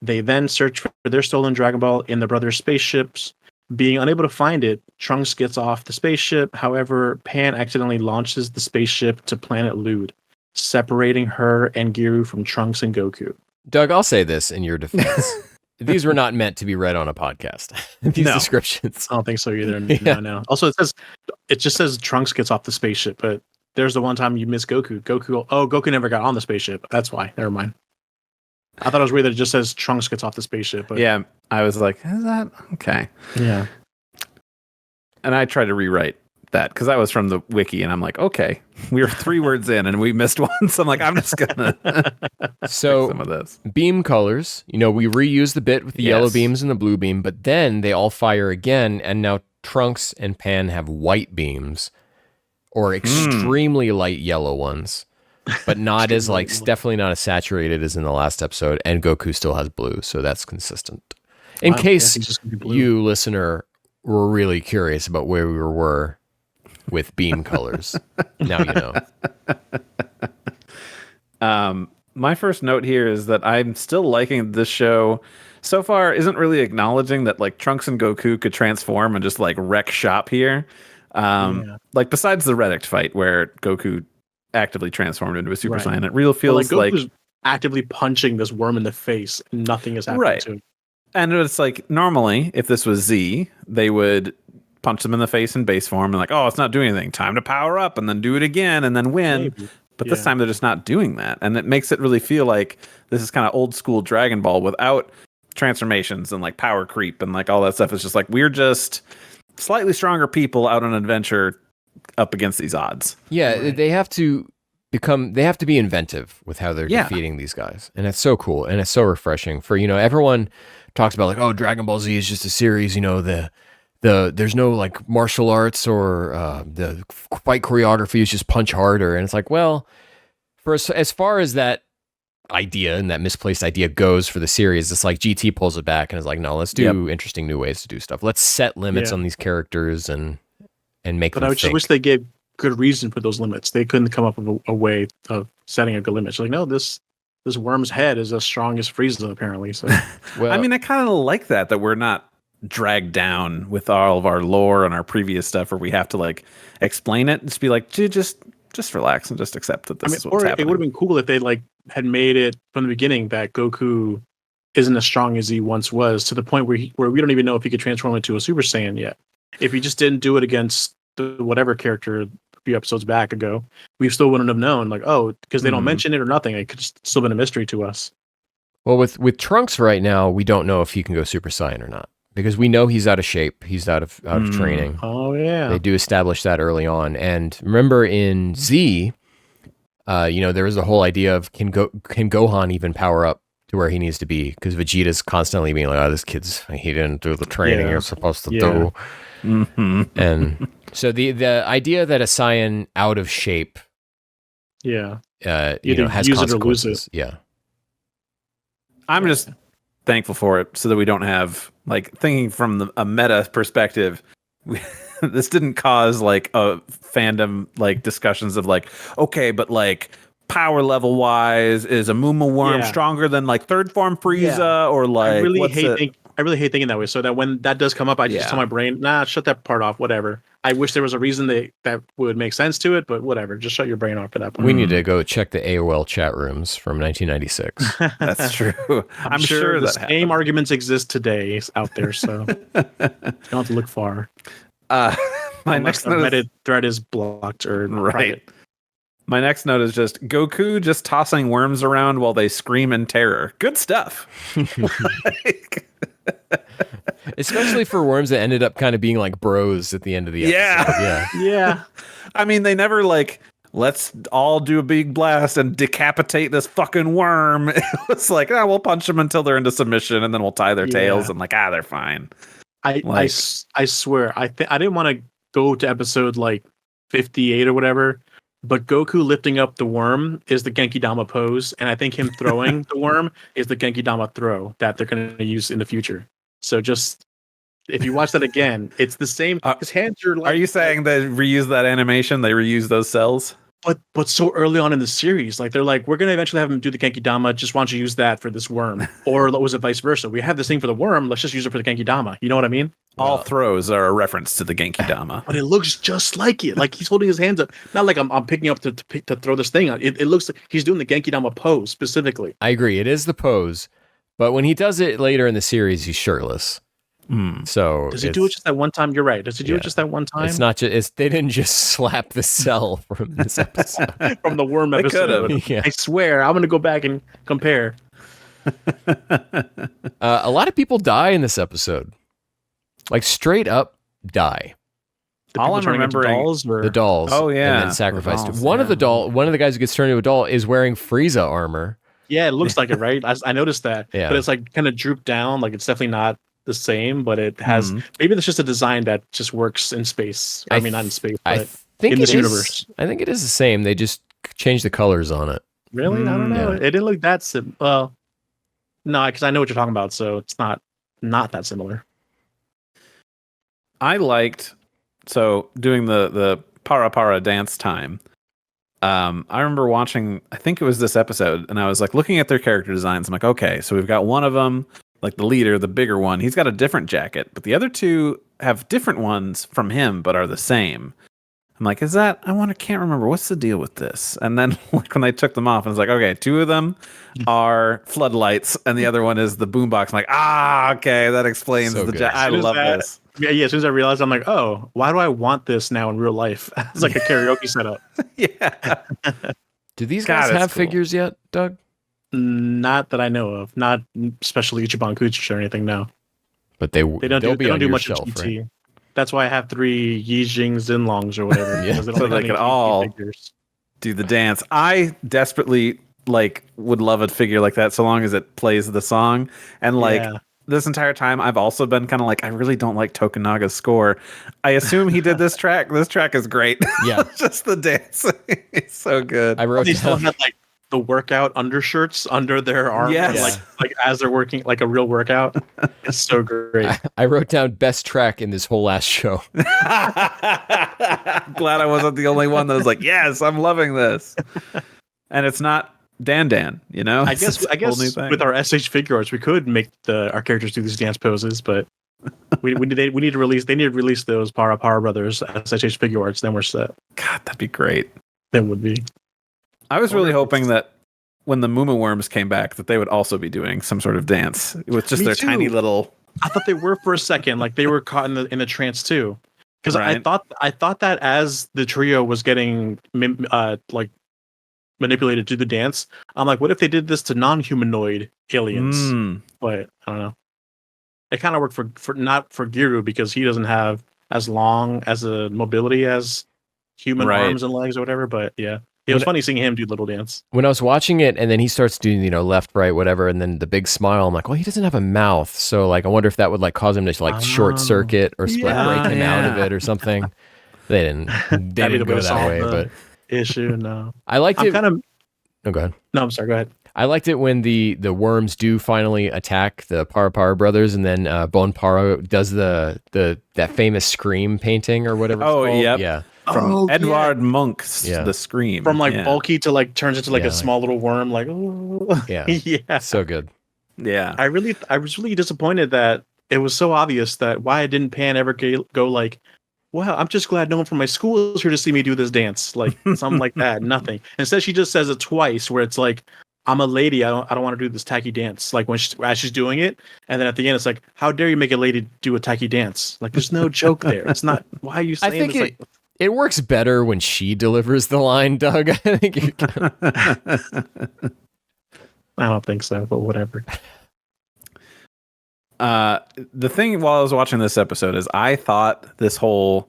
They then search for their stolen Dragon Ball in the brothers' spaceships. Being unable to find it, Trunks gets off the spaceship. However, Pan accidentally launches the spaceship to Planet Lood, separating her and Giru from Trunks and Goku. Doug, I'll say this in your defense. These were not meant to be read on a podcast. These descriptions. I don't think so either. No. Also, it just says Trunks gets off the spaceship, but there's the one time you miss Goku. Goku never got on the spaceship. That's why. Never mind. I thought it was weird that it just says Trunks gets off the spaceship. But yeah, I was like, is that okay? Yeah. And I tried to rewrite that because that was from the wiki, and I'm like, okay, we were 3 words in and we missed one. So I'm like, I'm just gonna so some of this. Beam colors. You know, we reuse the bit with the yellow beams and the blue beam, but then they all fire again, and now Trunks and Pan have white beams, or extremely light yellow ones. But not as definitely not as saturated as in the last episode, and Goku still has blue, so that's consistent. In case you, listener, were really curious about where we were with beam colors, now you know. My first note here is that I'm still liking this show. So far, isn't really acknowledging that like Trunks and Goku could transform and just like wreck shop here. Like besides the Reddict fight where Goku actively transformed into a Super Saiyan. It real feels like Goku's actively punching this worm in the face and nothing is happening to him. And it's like normally if this was Z, they would punch them in the face in base form and like, oh, it's not doing anything. Time to power up and then do it again and then win. Maybe. But this time they're just not doing that. And it makes it really feel like this is kind of old school Dragon Ball without transformations and like power creep and like all that stuff. It's just like we're just slightly stronger people out on an adventure up against these odds. Yeah, they have to be inventive with how they're defeating these guys. And it's so cool and it's so refreshing for, you know, everyone talks about like, oh, Dragon Ball Z is just a series, you know, there's no like martial arts or the fight choreography is just punch harder. And it's like, well, for as far as that idea and that misplaced idea goes for the series, it's like GT pulls it back and is like, no, let's do interesting new ways to do stuff. Let's set limits on these characters and make them But I just wish they gave good reason for those limits. They couldn't come up with a way of setting a good limit. So like, no, this worm's head is as strong as Frieza, apparently. So, well, I mean, I kind of like that we're not dragged down with all of our lore and our previous stuff where we have to like explain it and just be like, dude, just relax and just accept that this is what's happening. It would have been cool if they like had made it from the beginning that Goku isn't as strong as he once was, to the point where we don't even know if he could transform into a Super Saiyan yet. If he just didn't do it against the whatever character a few episodes back ago, we still wouldn't have known. Like, oh, because they don't mention it or nothing, it could just still been a mystery to us. Well, with Trunks right now, we don't know if he can go Super Saiyan or not, because we know he's out of shape. He's out of training. Oh yeah, they do establish that early on. And remember in Z, there was the whole idea of can Gohan even power up to where he needs to be, because Vegeta's constantly being like, "Oh, this kid's he didn't do the training you're supposed to do." Mm-hmm. And so the idea that a Saiyan out of shape, either has use it or consequences. lose it. Yeah. I'm just thankful for it, so that we don't have, like, thinking from a meta perspective. This didn't cause like a fandom like discussions of like, okay, but like power level wise, is a Muma worm stronger than like third form Frieza or like? I really hate thinking that way. So that when that does come up, I just tell my brain, nah, shut that part off. Whatever. I wish there was a reason that would make sense to it, but whatever. Just shut your brain off at that point. We need to go check the AOL chat rooms from 1996. That's true. I'm sure the that same happened. arguments exist today out there, so you don't have to look far. My next note Reddit thread is blocked or private. My next note is just Goku just tossing worms around while they scream in terror. Good stuff. Especially for worms that ended up kind of being like bros at the end of the episode. Yeah. I mean, they never like, let's all do a big blast and decapitate this fucking worm. It was like, we'll punch them until they're into submission, and then we'll tie their tails and like, they're fine. I swear, I didn't want to go to episode like 58 or whatever, but Goku lifting up the worm is the Genki Dama pose, and I think him throwing the worm is the Genki Dama throw that they're going to use in the future. So just, if you watch that again, it's the same. His hands are like... Are you saying they reuse that animation? They reuse those cells? But so early on in the series, like they're like, we're going to eventually have him do the Genki Dama. Just why don't you use that for this worm? Or was it vice versa? We have this thing for the worm. Let's just use it for the Genki Dama. You know what I mean? All throws are a reference to the Genki Dama. But it looks just like it. Like he's holding his hands up. Not like I'm picking up to throw this thing on. It looks like he's doing the Genki Dama pose specifically. I agree. It is the pose. But when he does it later in the series, he's shirtless. So does he do it just that one time? You're right. Does he do it just that one time? It's not just. They didn't just slap the cell from this episode. From the worm episode. I swear, I'm gonna go back and compare. A lot of people die in this episode, like straight up die. All I'm remembering the dolls. Oh yeah, and then sacrificed. One of the guys who gets turned into a doll is wearing Frieza armor. Yeah, it looks like it, right? I noticed that. Yeah. But it's like kind of drooped down. Like it's definitely not the same, but it has maybe it's just a design that just works in space. I mean, not in space, but in this universe. I think it is the same. They just changed the colors on it. Really? I don't know. It didn't look that simple. Well, no, because I know what you're talking about, so it's not that similar. I liked doing the para para dance time. I remember watching, I think it was this episode, and I was like looking at their character designs. I'm like, okay, so we've got one of them, like the leader, the bigger one. He's got a different jacket, but the other two have different ones from him, but are the same. I'm like, can't remember. What's the deal with this? And then like when they took them off, I was like, okay, two of them are floodlights, and the other one is the boombox. I'm like, okay, that explains the jacket. I love this. Yeah, as soon as I realized, I'm like, oh, why do I want this now in real life? It's like a karaoke setup. Yeah. Do these guys have figures yet, Doug? Not that I know of. Not especially Ichiban Kuchish or anything, no. But they don't do much shelf, of GT. Right? That's why I have 3 Yijing Zinlongs or whatever. Yeah, so they can all do the dance. I desperately would love a figure like that so long as it plays the song. And this entire time, I've also been kind of like, I really don't like Tokunaga's score. I assume he did this track. This track is great. Yeah. Just the dance. It's so good. They still had the workout undershirts under their arms. Yes. Like as they're working, like a real workout. It's so great. I wrote down best track in this whole last show. Glad I wasn't the only one that was like, yes, I'm loving this. And it's not Dan, you know? I guess with our SH figure arts, we could make our characters do these dance poses, but we need to release those Para Brothers SH figure arts, then we're set. God, that'd be great. That would be. I was really hoping that when the Muma worms came back that they would also be doing some sort of dance with just Me their too. tiny little. I thought they were for a second, like they were caught in the trance too, because Right. I thought that as the trio was getting like manipulated to the dance, I'm like, what if they did this to non-humanoid aliens? But I don't know. It kind of worked for not for Giru because he doesn't have as long as a mobility as human arms and legs or whatever. But yeah, it was funny seeing him do little dance. When I was watching it, and then he starts doing, left, right, whatever, and then the big smile. I'm like, well, he doesn't have a mouth, so like, I wonder if that would like cause him to like short circuit or break him out of it or something. They didn't go that way, but issue. No, I liked it. Oh, go ahead. No, I'm sorry. Go ahead. I liked it when the worms do finally attack the Para brothers, and then Bon Para does that famous scream painting or whatever. Oh, it's yeah. From Edvard Munch's The Scream. From like bulky to like turns into like a small little worm. Like, yeah, so good. Yeah, I was really disappointed that it was so obvious that why didn't Pan ever go like, wow, I'm just glad no one from my school is here to see me do this dance, like something like that. Nothing. Instead, she just says it twice, where it's like, I'm a lady. I don't want to do this tacky dance. Like as she's doing it, and then at the end, it's like, how dare you make a lady do a tacky dance? Like, there's no joke there. It's not. Why are you saying? I think it works better when she delivers the line, Doug. I think. I don't think so, but whatever. The thing while I was watching this episode is I thought this whole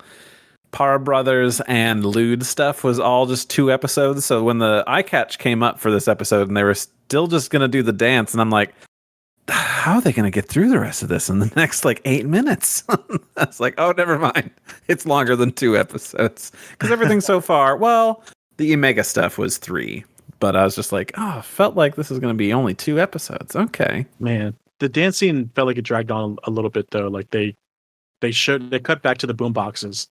Para Brothers and Lood stuff was all just 2 episodes. So when the eye catch came up for this episode and they were still just going to do the dance, and I'm like, how are they going to get through the rest of this in the next like 8 minutes? I was like, oh, never mind. It's longer than 2 episodes because everything so far, well, the Omega stuff was 3, but I was just like, oh, felt like this is going to be only 2 episodes. Okay, man. The dance scene felt like it dragged on a little bit though. Like they cut back to the boom boxes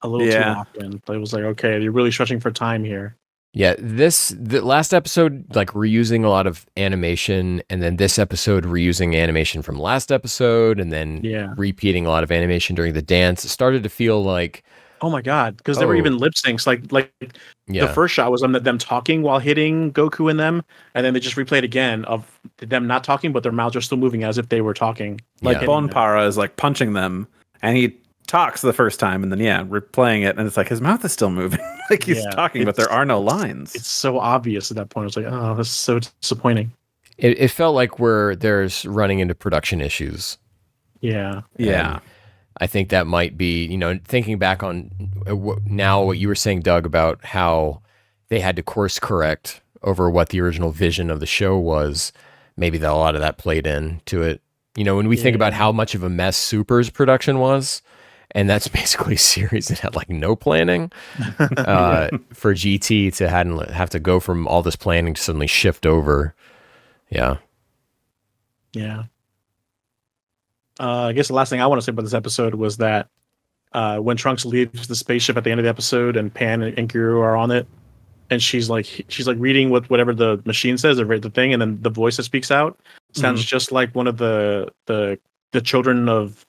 a little too often. It was like, okay, you're really stretching for time here. Yeah, the last episode, like reusing a lot of animation, and then this episode reusing animation from last episode, and then repeating a lot of animation during the dance. It started to feel like, oh my god, because there were even lip syncs. Like the first shot was them talking while hitting Goku and them, and then they just replayed again of them not talking, but their mouths are still moving as if they were talking. Like Bon Para is like punching them, and he talks the first time, and then replaying it, and it's like his mouth is still moving, like he's talking, but there are no lines. It's so obvious at that point. It's like, oh, this is so disappointing. It felt like there's running into production issues. Yeah. And I think that might be, thinking back on now what you were saying, Doug, about how they had to course correct over what the original vision of the show was. Maybe a lot of that played into it. When we think about how much of a mess Super's production was, and that's basically a series that had like no planning, for GT to have to go from all this planning to suddenly shift over. Yeah. Yeah. I guess the last thing I want to say about this episode was that when Trunks leaves the spaceship at the end of the episode and Pan and Giru are on it, and she's like reading whatever the machine says, or the thing, and then the voice that speaks out sounds just like one of the children of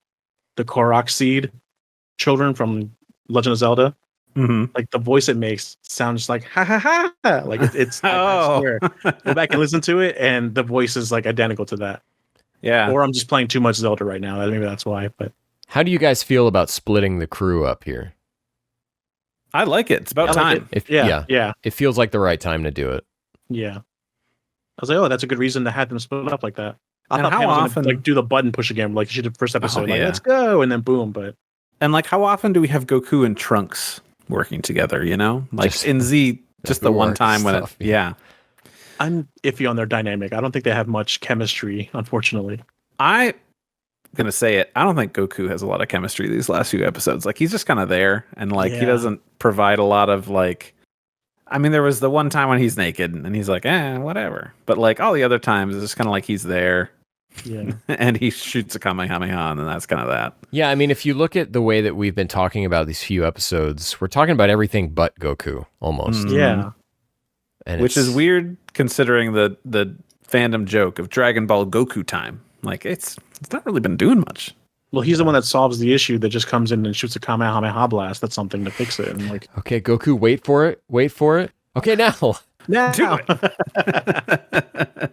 the Korok seed children from Legend of Zelda. Like the voice it makes sounds like ha ha ha. Like it's I swear. Go back and listen to it, and the voice is like identical to that. Yeah. Or I'm just playing too much Zelda right now. Maybe that's why. But how do you guys feel about splitting the crew up here? I like it. It's about time. Yeah. It feels like the right time to do it. Yeah. I was like, oh, that's a good reason to have them split up like that. I thought how Pam was often gonna, like do the button push again, like she did first episode. Let's go, and then boom. But like, how often do we have Goku and Trunks working together? Like just, in Z, just the one time stuff, when I'm iffy on their dynamic. I don't think they have much chemistry, unfortunately. I'm gonna say it. I don't think Goku has a lot of chemistry these last few episodes. Like he's just kind of there, and like he doesn't provide a lot of like. I mean, there was the one time when he's naked, and he's like, whatever. But like all the other times, it's just kind of like he's there. Yeah. And he shoots a Kamehameha, and that's kind of that. Yeah, I mean, if you look at the way that we've been talking about these few episodes, we're talking about everything but Goku, almost. Yeah. And which is weird considering the fandom joke of Dragon Ball Goku time. Like, it's not really been doing much. Well, he's the one that solves the issue that just comes in and shoots a Kamehameha blast. That's something to fix it. And like, okay, Goku, wait for it. Okay, now. Now. Do it.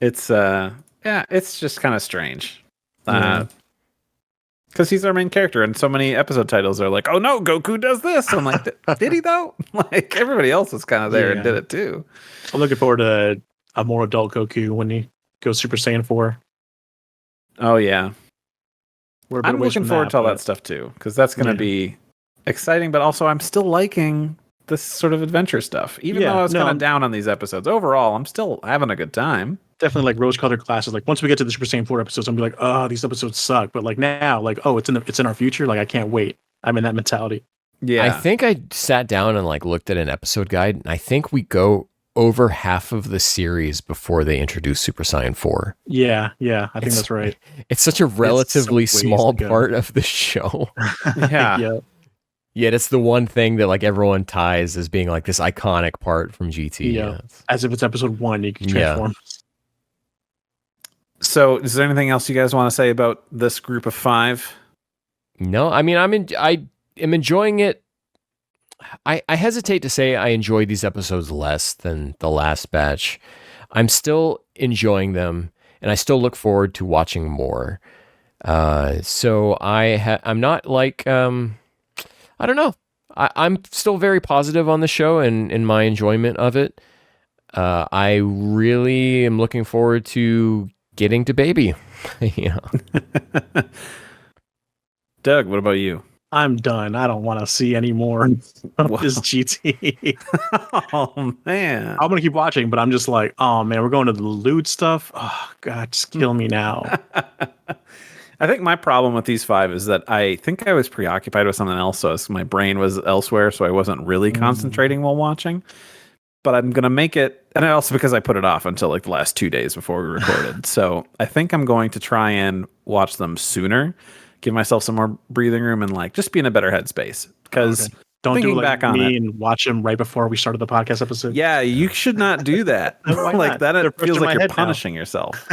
It's just kind of strange. Because he's our main character, and so many episode titles are like, "Oh no, Goku does this." I'm like, "Did he though?" Like everybody else was kind of there and did it too. I'm looking forward to a more adult Goku when he goes Super Saiyan 4. Oh yeah, I'm looking forward to all but- that stuff too, because that's going to be exciting. But also, I'm still liking this sort of adventure stuff, even though I was kind of down on these episodes. Overall, I'm still having a good time. Definitely like rose-colored glasses. Like once we get to the Super Saiyan 4 episodes, I'm gonna be like, oh, these episodes suck. But like now, like, oh, it's in our future. Like I can't wait. I'm in that mentality. Yeah, I think I sat down and like looked at an episode guide, and I think we go over half of the series before they introduce Super Saiyan 4. Yeah, I think that's right. It's such a relatively so ways small to go. part of the show. yeah. Yet it's the one thing that like everyone ties as being like this iconic part from GT. Yeah. As if it's episode 1, you can transform. So, is there anything else you guys want to say about this group of 5? No, I mean, I am enjoying it. I hesitate to say I enjoy these episodes less than the last batch. I'm still enjoying them, and I still look forward to watching more. So I'm not like I don't know. I'm still very positive on the show and in my enjoyment of it. I really am looking forward to getting to baby. Yeah. Doug, what about you? I'm done. I don't want to see any more of this GT. Oh man, I'm gonna keep watching, but I'm just like, oh man, we're going to the Lood stuff. Oh god, just kill me now. I think my problem with these 5 is that I think I was preoccupied with something else, so my brain was elsewhere, so I wasn't really concentrating while watching. But I'm gonna make it, and also because I put it off until like the last 2 days before we recorded. So I think I'm going to try and watch them sooner, give myself some more breathing room, and like just be in a better headspace. Because Don't do thinking like back on me it, and watch them right before we started the podcast episode. yeah, you should not do that. Why Like not? that, They're it feels pushing my like you're head now. punishing yourself.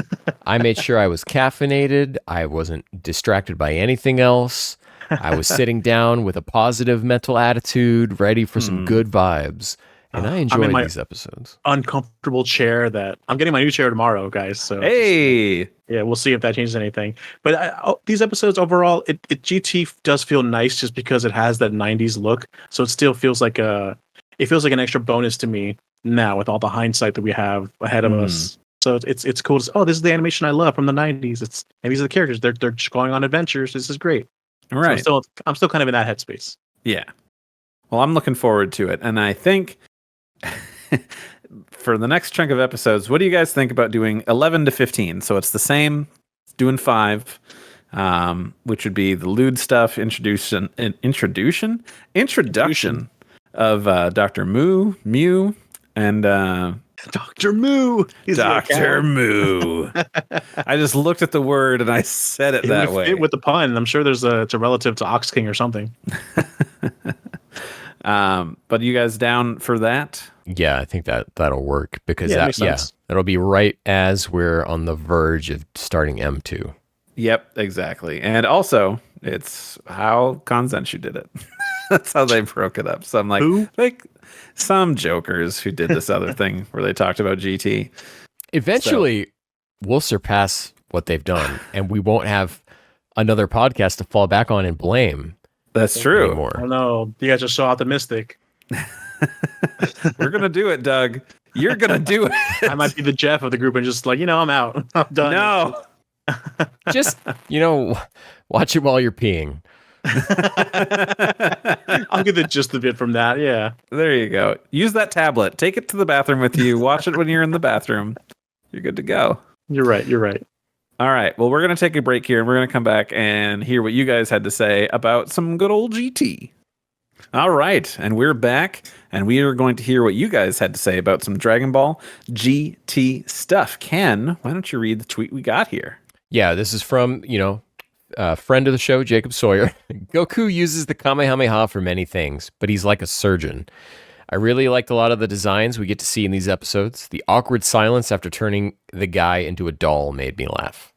I made sure I was caffeinated. I wasn't distracted by anything else. I was sitting down with a positive mental attitude, ready for some good vibes. And I enjoyed these episodes. Uncomfortable chair that I'm getting my new chair tomorrow, guys. So Hey, yeah, we'll see if that changes anything. But these episodes overall, it GT does feel nice just because it has that 90s look. So it still feels like an extra bonus to me now with all the hindsight that we have ahead of us. So it's cool. This is the animation I love from the 90s. And these are the characters. They're just going on adventures. This is great. right. So I'm still kind of in that headspace. Yeah. Well, I'm looking forward to it. And I think for the next chunk of episodes, what do you guys think about doing 11 to 15? So it's the same, doing 5, which would be the Lood stuff, introduction of Dr. Mew, and Dr. Moo. Dr. Moo. I just looked at the word and I said it that way. Fit with the pun. I'm sure it's a relative to Ox King or something. But you guys down for that? Yeah, I think that'll work because Yeah, it makes sense. that'll be right as we're on the verge of starting M2. Yep, exactly. And also, it's how Kanzenshu did it. That's how they broke it up. So I'm like some jokers who did this other thing where they talked about GT. Eventually, we'll surpass what they've done, and we won't have another podcast to fall back on and blame. That's true. Anymore. I don't know. You guys are so optimistic. We're going to do it, Doug. You're going to do it. I might be the Jeff of the group and just like, I'm out. I'm done. No. Just, watch it while you're peeing. I'll get the gist of it from that. Yeah. There you go. Use that tablet. Take it to the bathroom with you. Watch it when you're in the bathroom. You're good to go. You're right. All right. Well, we're going to take a break here and we're going to come back and hear what you guys had to say about some good old GT. All right. And we're back and we are going to hear what you guys had to say about some Dragon Ball GT stuff. Ken, why don't you read the tweet we got here? Yeah, this is from, friend of the show, Jacob Sawyer. Goku uses the Kamehameha for many things, but he's like a surgeon. I really liked a lot of the designs we get to see in these episodes. The awkward silence after turning the guy into a doll made me laugh.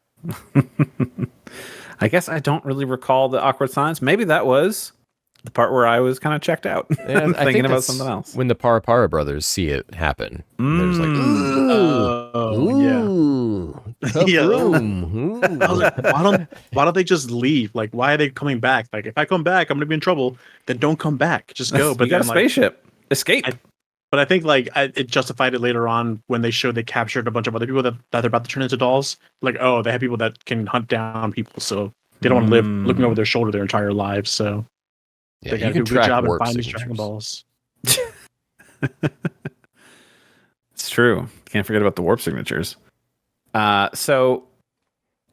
I guess I don't really recall the awkward silence. Maybe that was the part where I was kind of checked out, And I thinking think about that's something else. when the Para brothers see it happen. There's like, Yeah. ooh, tough Yeah. room. I was like, why don't they just leave? Like, why are they coming back? Like, if I come back, I'm gonna be in trouble. Then don't come back. Just go. But you got a then, like, spaceship. Escape. but I think like it justified it later on when they showed they captured a bunch of other people that they're about to turn into dolls. Like, oh, they have people that can hunt down people, so they don't want to live looking over their shoulder their entire lives. So Yeah, they you got to can do a good track job and warp find these signatures. Dragon Balls. It's true. Can't forget about the warp signatures. So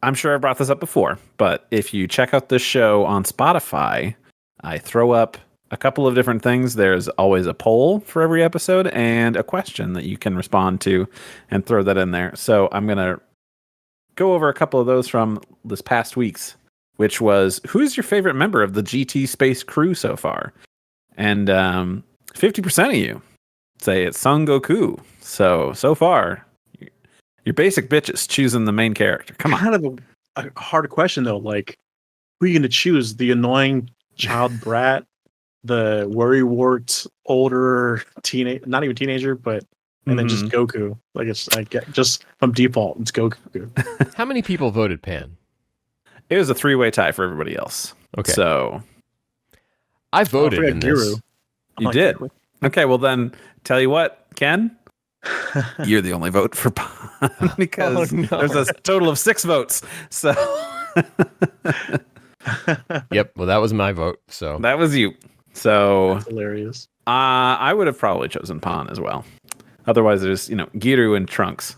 I'm sure I brought this up before, but if you check out this show on Spotify, I throw up a couple of different things. There's always a poll for every episode and a question that you can respond to and throw that in there. So I'm going to go over a couple of those from this past week's, which was, who's your favorite member of the GT Space crew so far? And 50% of you say it's Son Goku. So far, your basic bitches choosing the main character. Come on. Kind of a hard question though. Like, who are you gonna choose? The annoying child brat, the worrywart older teenage, not even teenager, but and then just Goku. Like it's like just from default, it's Goku. How many people voted Pan? It was a 3-way tie for everybody else. Okay. So I voted forgot in this. Giru. you did. Okay, well then, tell you what, Ken, you're the only vote for Pon because there's a total of 6 votes. So Yep. Well, that was my vote. So that was you. So That's hilarious. I would have probably chosen Pon as well. Otherwise, there's Giru and Trunks.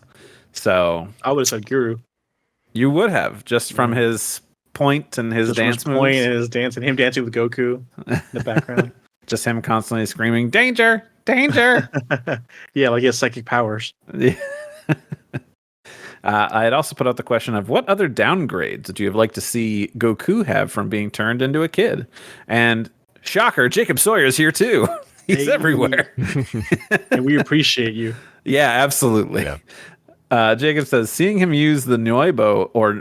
So I would have said Giru. you would have just from his point and his Just from dance his point moves. and his dance and him dancing with Goku in the background. Just him constantly screaming, "Danger! Danger!" Yeah, like he has psychic powers. Yeah. I had also put out the question of what other downgrades do you like to see Goku have from being turned into a kid? And shocker, Jacob Sawyer's here too. He's Hey. everywhere. And we appreciate you. Yeah, absolutely. Yeah. Jacob says seeing him use the Nuibo or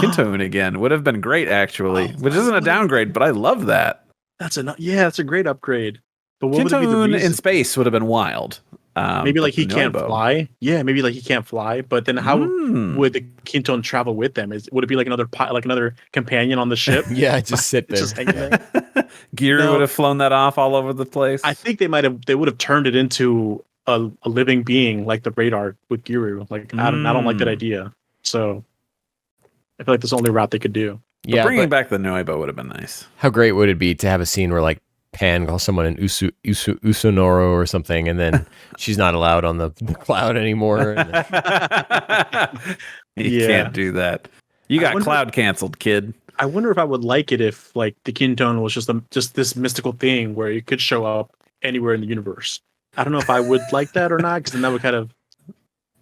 Kintoon again would have been great, actually, which isn't a downgrade, but I love that. That's a great upgrade. But what would it be the Kintoon in reason? space would have been wild. Maybe like but he the can't Nuibo- fly. Yeah, maybe like he can't fly. But then how would the Kinton travel with them? Would it be like another companion on the ship? yeah, just sit there. Just hanging there? Giru No. would have flown that off all over the place. I think they would have turned it into a living being like the radar with Giru. Like I don't like that idea. So I feel like that's the only route they could do. But Yeah, bringing but back the Nuibo would have been nice. how great would it be to have a scene where like Pan calls someone an Usunoro or something, and then she's not allowed on the cloud anymore. And You Yeah. can't do that. You I got wonder- cloud canceled, kid. I wonder if I would like it if like the Kinton was just this mystical thing where it could show up anywhere in the universe. I don't know if I would like that or not, because then that would kind of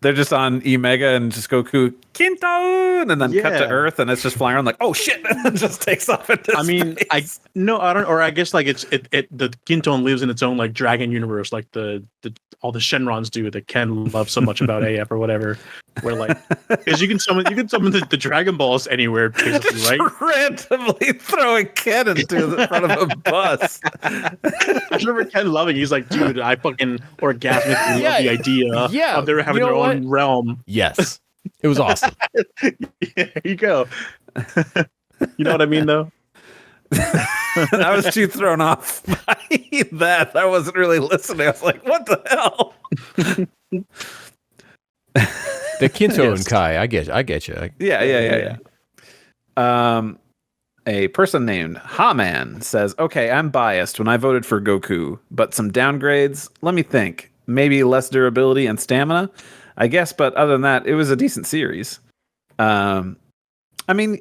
They're just on Mega and just Goku Kintoon, and then cut to Yeah. Earth, and it's just flying around like, oh shit, and it just takes off into I mean, space. I don't, or I guess like the Kinton lives in its own like dragon universe, like the all the Shenrons do that Ken loves so much about AF or whatever. Where like, because you can summon the Dragon Balls anywhere, basically, right? Randomly throwing Ken into the front of a bus. I remember Ken loving. He's like, dude, I fucking orgasmically Yeah, love the idea yeah, of them having you know their what? own realm. yes, it was awesome. There you go. You know what I mean, though. I was too thrown off by that. I wasn't really listening. I was like, what the hell? The Kinto Yes. and Kai, I get you. Yeah. A person named Ha-Man says, okay, I'm biased when I voted for Goku, but some downgrades. Let me think. Maybe less durability and stamina, I guess. But other than that, it was a decent series. I mean,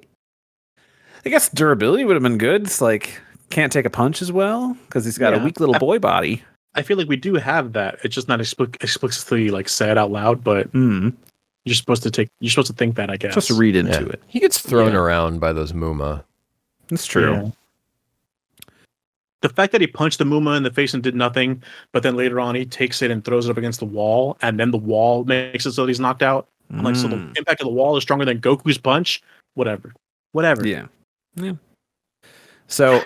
I guess durability would have been good. It's like, can't take a punch as well because he's got a Yeah. weak little boy body. I feel like we do have that. It's just not explicitly like said out loud, but you're supposed to think that, I guess. Just to read into Yeah. it. He gets thrown Yeah. around by those Muma. It's true. Yeah. The fact that he punched the Muma in the face and did nothing, but then later on he takes it and throws it up against the wall, and then the wall makes it so that he's knocked out. I'm like, so the impact of the wall is stronger than Goku's punch? Whatever. Yeah. So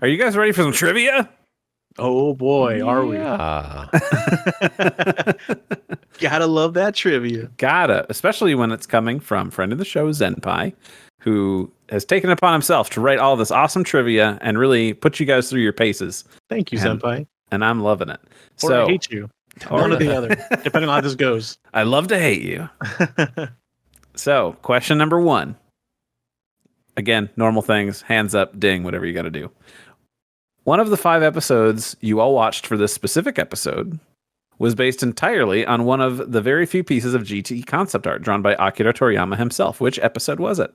Are you guys ready for some trivia? Oh boy, are we? Yeah. Gotta love that trivia. Gotta, especially when it's coming from friend of the show, Zenpai, who has taken it upon himself to write all this awesome trivia and really put you guys through your paces. Thank you, Senpai. And I'm loving it. Or I hate you. One or the other, depending on how this goes. I love to hate you. So, question number 1. Again, normal things, hands up, ding, whatever you got to do. One of the 5 episodes you all watched for this specific episode was based entirely on one of the very few pieces of GT concept art drawn by Akira Toriyama himself. Which episode was it?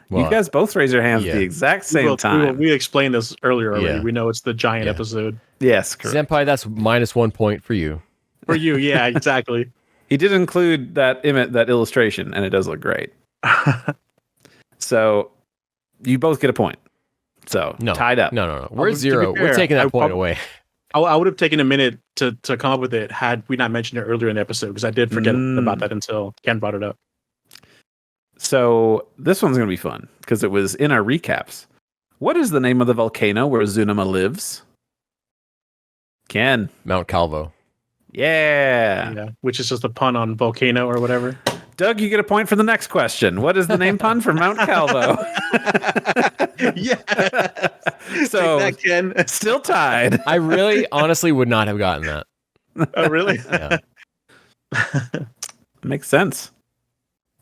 Well, you guys both raise your hands at the exact same time. We explained this earlier already. Yeah. We know it's the giant episode. Yes, correct. Senpai, that's -1 point for you. For you, yeah, exactly. He did include that illustration, and it does look great. So, you both get a point. So, tied up. No. We're 0. We're taking that point away. I would have taken a minute to come up with it had we not mentioned it earlier in the episode, because I did forget about that until Ken brought it up. So this one's going to be fun because it was in our recaps. What is the name of the volcano where Zunama lives? Ken. Mount Calvo. Yeah. Which is just a pun on volcano or whatever. Doug, you get a point for the next question. What is the name pun for Mount Calvo? Yeah. So, take that, Ken. Still tied. I really, honestly would not have gotten that. Oh, really? Yeah. Makes sense.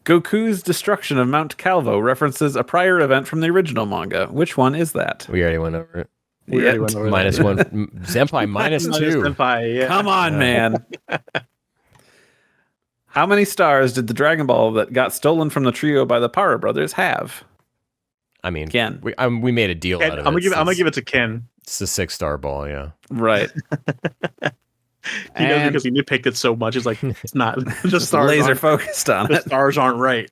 Goku's destruction of Mount Calvo references a prior event from the original manga. Which one is that? We already went over it. -1. Senpai -2. Senpai, yeah. Come on, man. How many stars did the Dragon Ball that got stolen from the trio by the Para brothers have? I mean, Ken. We made a deal Ken, out of I'm it. gonna give it to Ken. It's a 6-star ball, yeah. Right. He knows because he nitpicked it so much. It's like, it's not. The stars laser focused on the it. stars aren't right.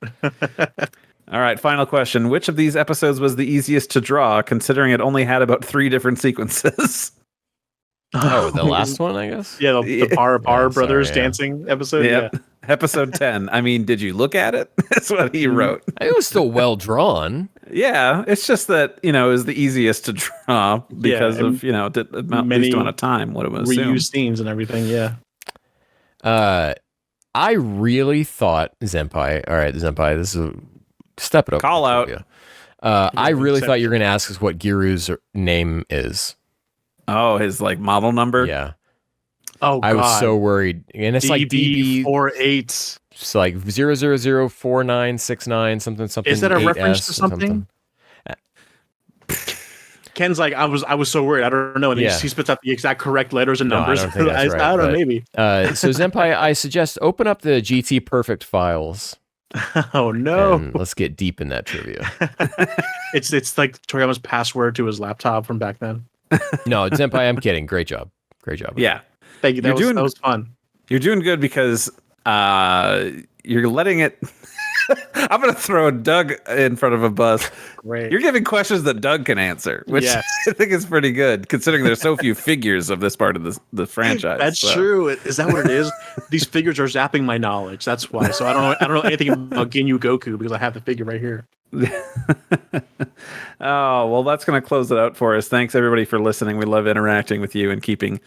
All right, final question. Which of these episodes was the easiest to draw, considering it only had about 3 different sequences? Oh, the last one, I guess? Yeah, the Para brothers sorry, dancing episode. Yep. Yeah. Episode 10. I mean, did you look at it? That's what he wrote. It was still well drawn. Yeah, it's just that, it was the easiest to draw because of, the least amount of time, what it was. Reused scenes and everything, yeah. I really thought, Zenpai, all right, Zenpai, this is step it up. Call out. I really thought you were going to ask us what Giru's name is. Oh, his model number? Yeah. Oh, God. I was so worried. And it's like DB48. It's like 0004969 something. Is that a 8S reference to something? Ken's like, I was so worried. I don't know. And he spits out the exact correct letters and numbers. I don't think that's right, I don't know, maybe. So Zenpai, I suggest open up the GT Perfect files. Oh no! And let's get deep in that trivia. It's like Toriyama's password to his laptop from back then. No, Zenpai, I'm kidding. Great job. Yeah. Thank you. That was fun. You're doing good because you're letting it. I'm going to throw Doug in front of a bus. Great. You're giving questions that Doug can answer, which I think is pretty good, considering there's so few figures of this part of the franchise. That's true. Is that what it is? These figures are zapping my knowledge. That's why. So I don't know anything about Ginyu Goku because I have the figure right here. Oh, well, that's going to close it out for us. Thanks, everybody, for listening. We love interacting with you and keeping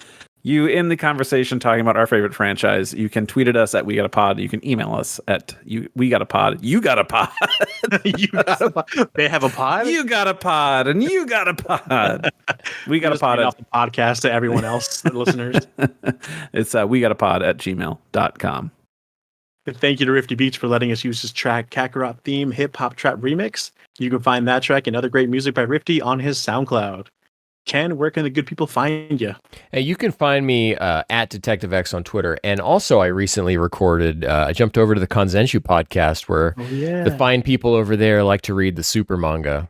you in the conversation, talking about our favorite franchise. You can tweet at us at We Got a Pod. You can email us at We Got a Pod. You got a pod. You got a pod. They have a pod. You got a pod, and you got a pod. We got a pod. Off the podcast to everyone else, the listeners. It's We Got a Pod at gmail.com. Thank you to Rifti Beats for letting us use his track Kakarot theme hip hop trap remix. You can find that track and other great music by Rifti on his SoundCloud. Ken, where can the good people find you? Hey, you can find me at Detective X on Twitter. And also, I recently recorded, I jumped over to the Konzenshu podcast where the fine people over there like to read the super manga.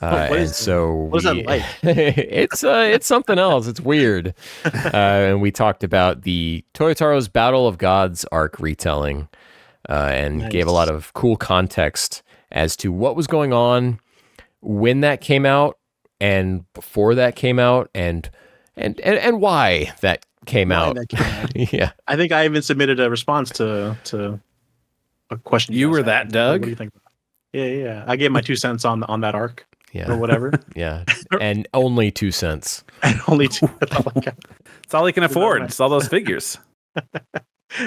What is that like? It's something else. It's weird. And we talked about the Toyotaro's Battle of Gods arc retelling and gave a lot of cool context as to what was going on when that came out and before that came out and why that came out. Yeah. I think I even submitted a response to a question. You were that, Doug? What do you think? Yeah. I gave my 2 cents on that arc. Yeah. or whatever. Yeah. And only 2 cents. And only 2. That's all I got. It's all he can afford. It's all those figures.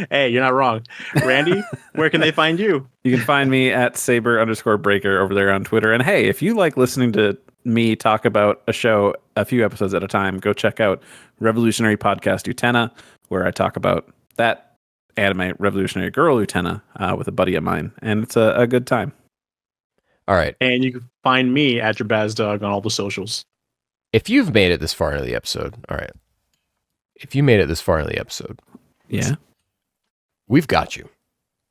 Hey, you're not wrong. Randy, where can they find you? You can find me at Saber_Breaker over there on Twitter. And hey, if you like listening to me talk about a show a few episodes at a time, go check out Revolutionary Podcast Utena, where I talk about that anime Revolutionary Girl Utena with a buddy of mine. And it's a good time. All right. And you can find me at your Bazdog on all the socials. If you've made it this far into the episode, all right. If you made it this far into the episode, Yeah. we've got you.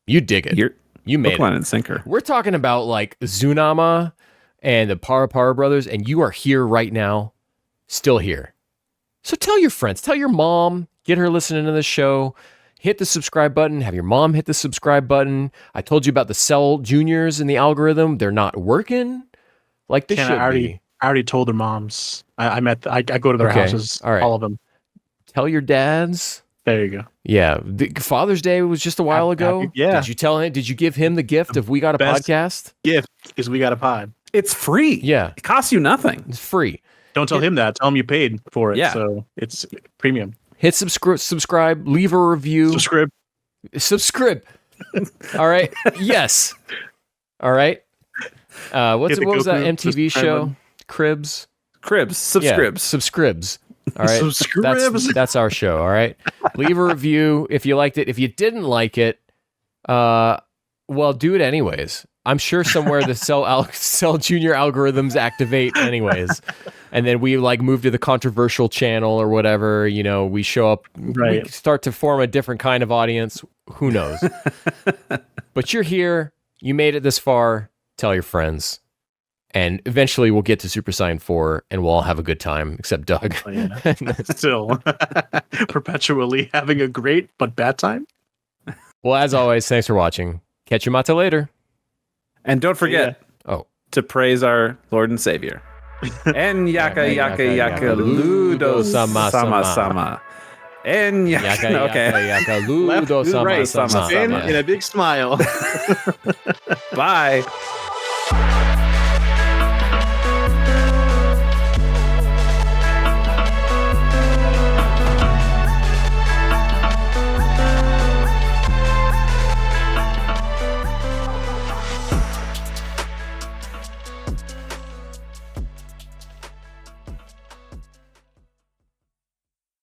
You dig it. You made hook, line, it. and sinker. We're talking about like Zunama and the Para brothers, and you are here right now, still here. So tell your friends, tell your mom, get her listening to this show. Hit the subscribe button. Have your mom hit the subscribe button. I told you about the Cell Juniors in the algorithm. They're not working like they should be. I already told their moms. I go to their houses, all right. all of them. Tell your dads. There you go. Yeah. Father's Day was just a while ago. Yeah. Did you tell him? Did you give him the gift of We Got a best Podcast? Gift is We Got a Pod. It's free. Yeah. It costs you nothing. It's free. Don't tell him that. Tell him you paid for it. Yeah. So it's premium. Hit subscribe, leave a review. Subscribe. All right. Yes. All right. What was that MTV show? Cribs. Subscribes. Yeah, subscribes. All right. Subscribes. That's our show. All right. Leave a review if you liked it. If you didn't like it, well, do it anyways. I'm sure somewhere the Cell Junior algorithms activate anyways. And then we like move to the controversial channel or whatever, we show up, right. We start to form a different kind of audience. Who knows? But you're here. You made it this far. Tell your friends. And eventually we'll get to Super Saiyan 4 and we'll all have a good time, except Doug. Oh, yeah. Still perpetually having a great but bad time. Well, as always, thanks for watching. Catch you mata later. And don't forget to praise our Lord and Savior. En yaka ludo sama. En yaka. Okay. Ludo sama right, sama. In a big smile. Bye.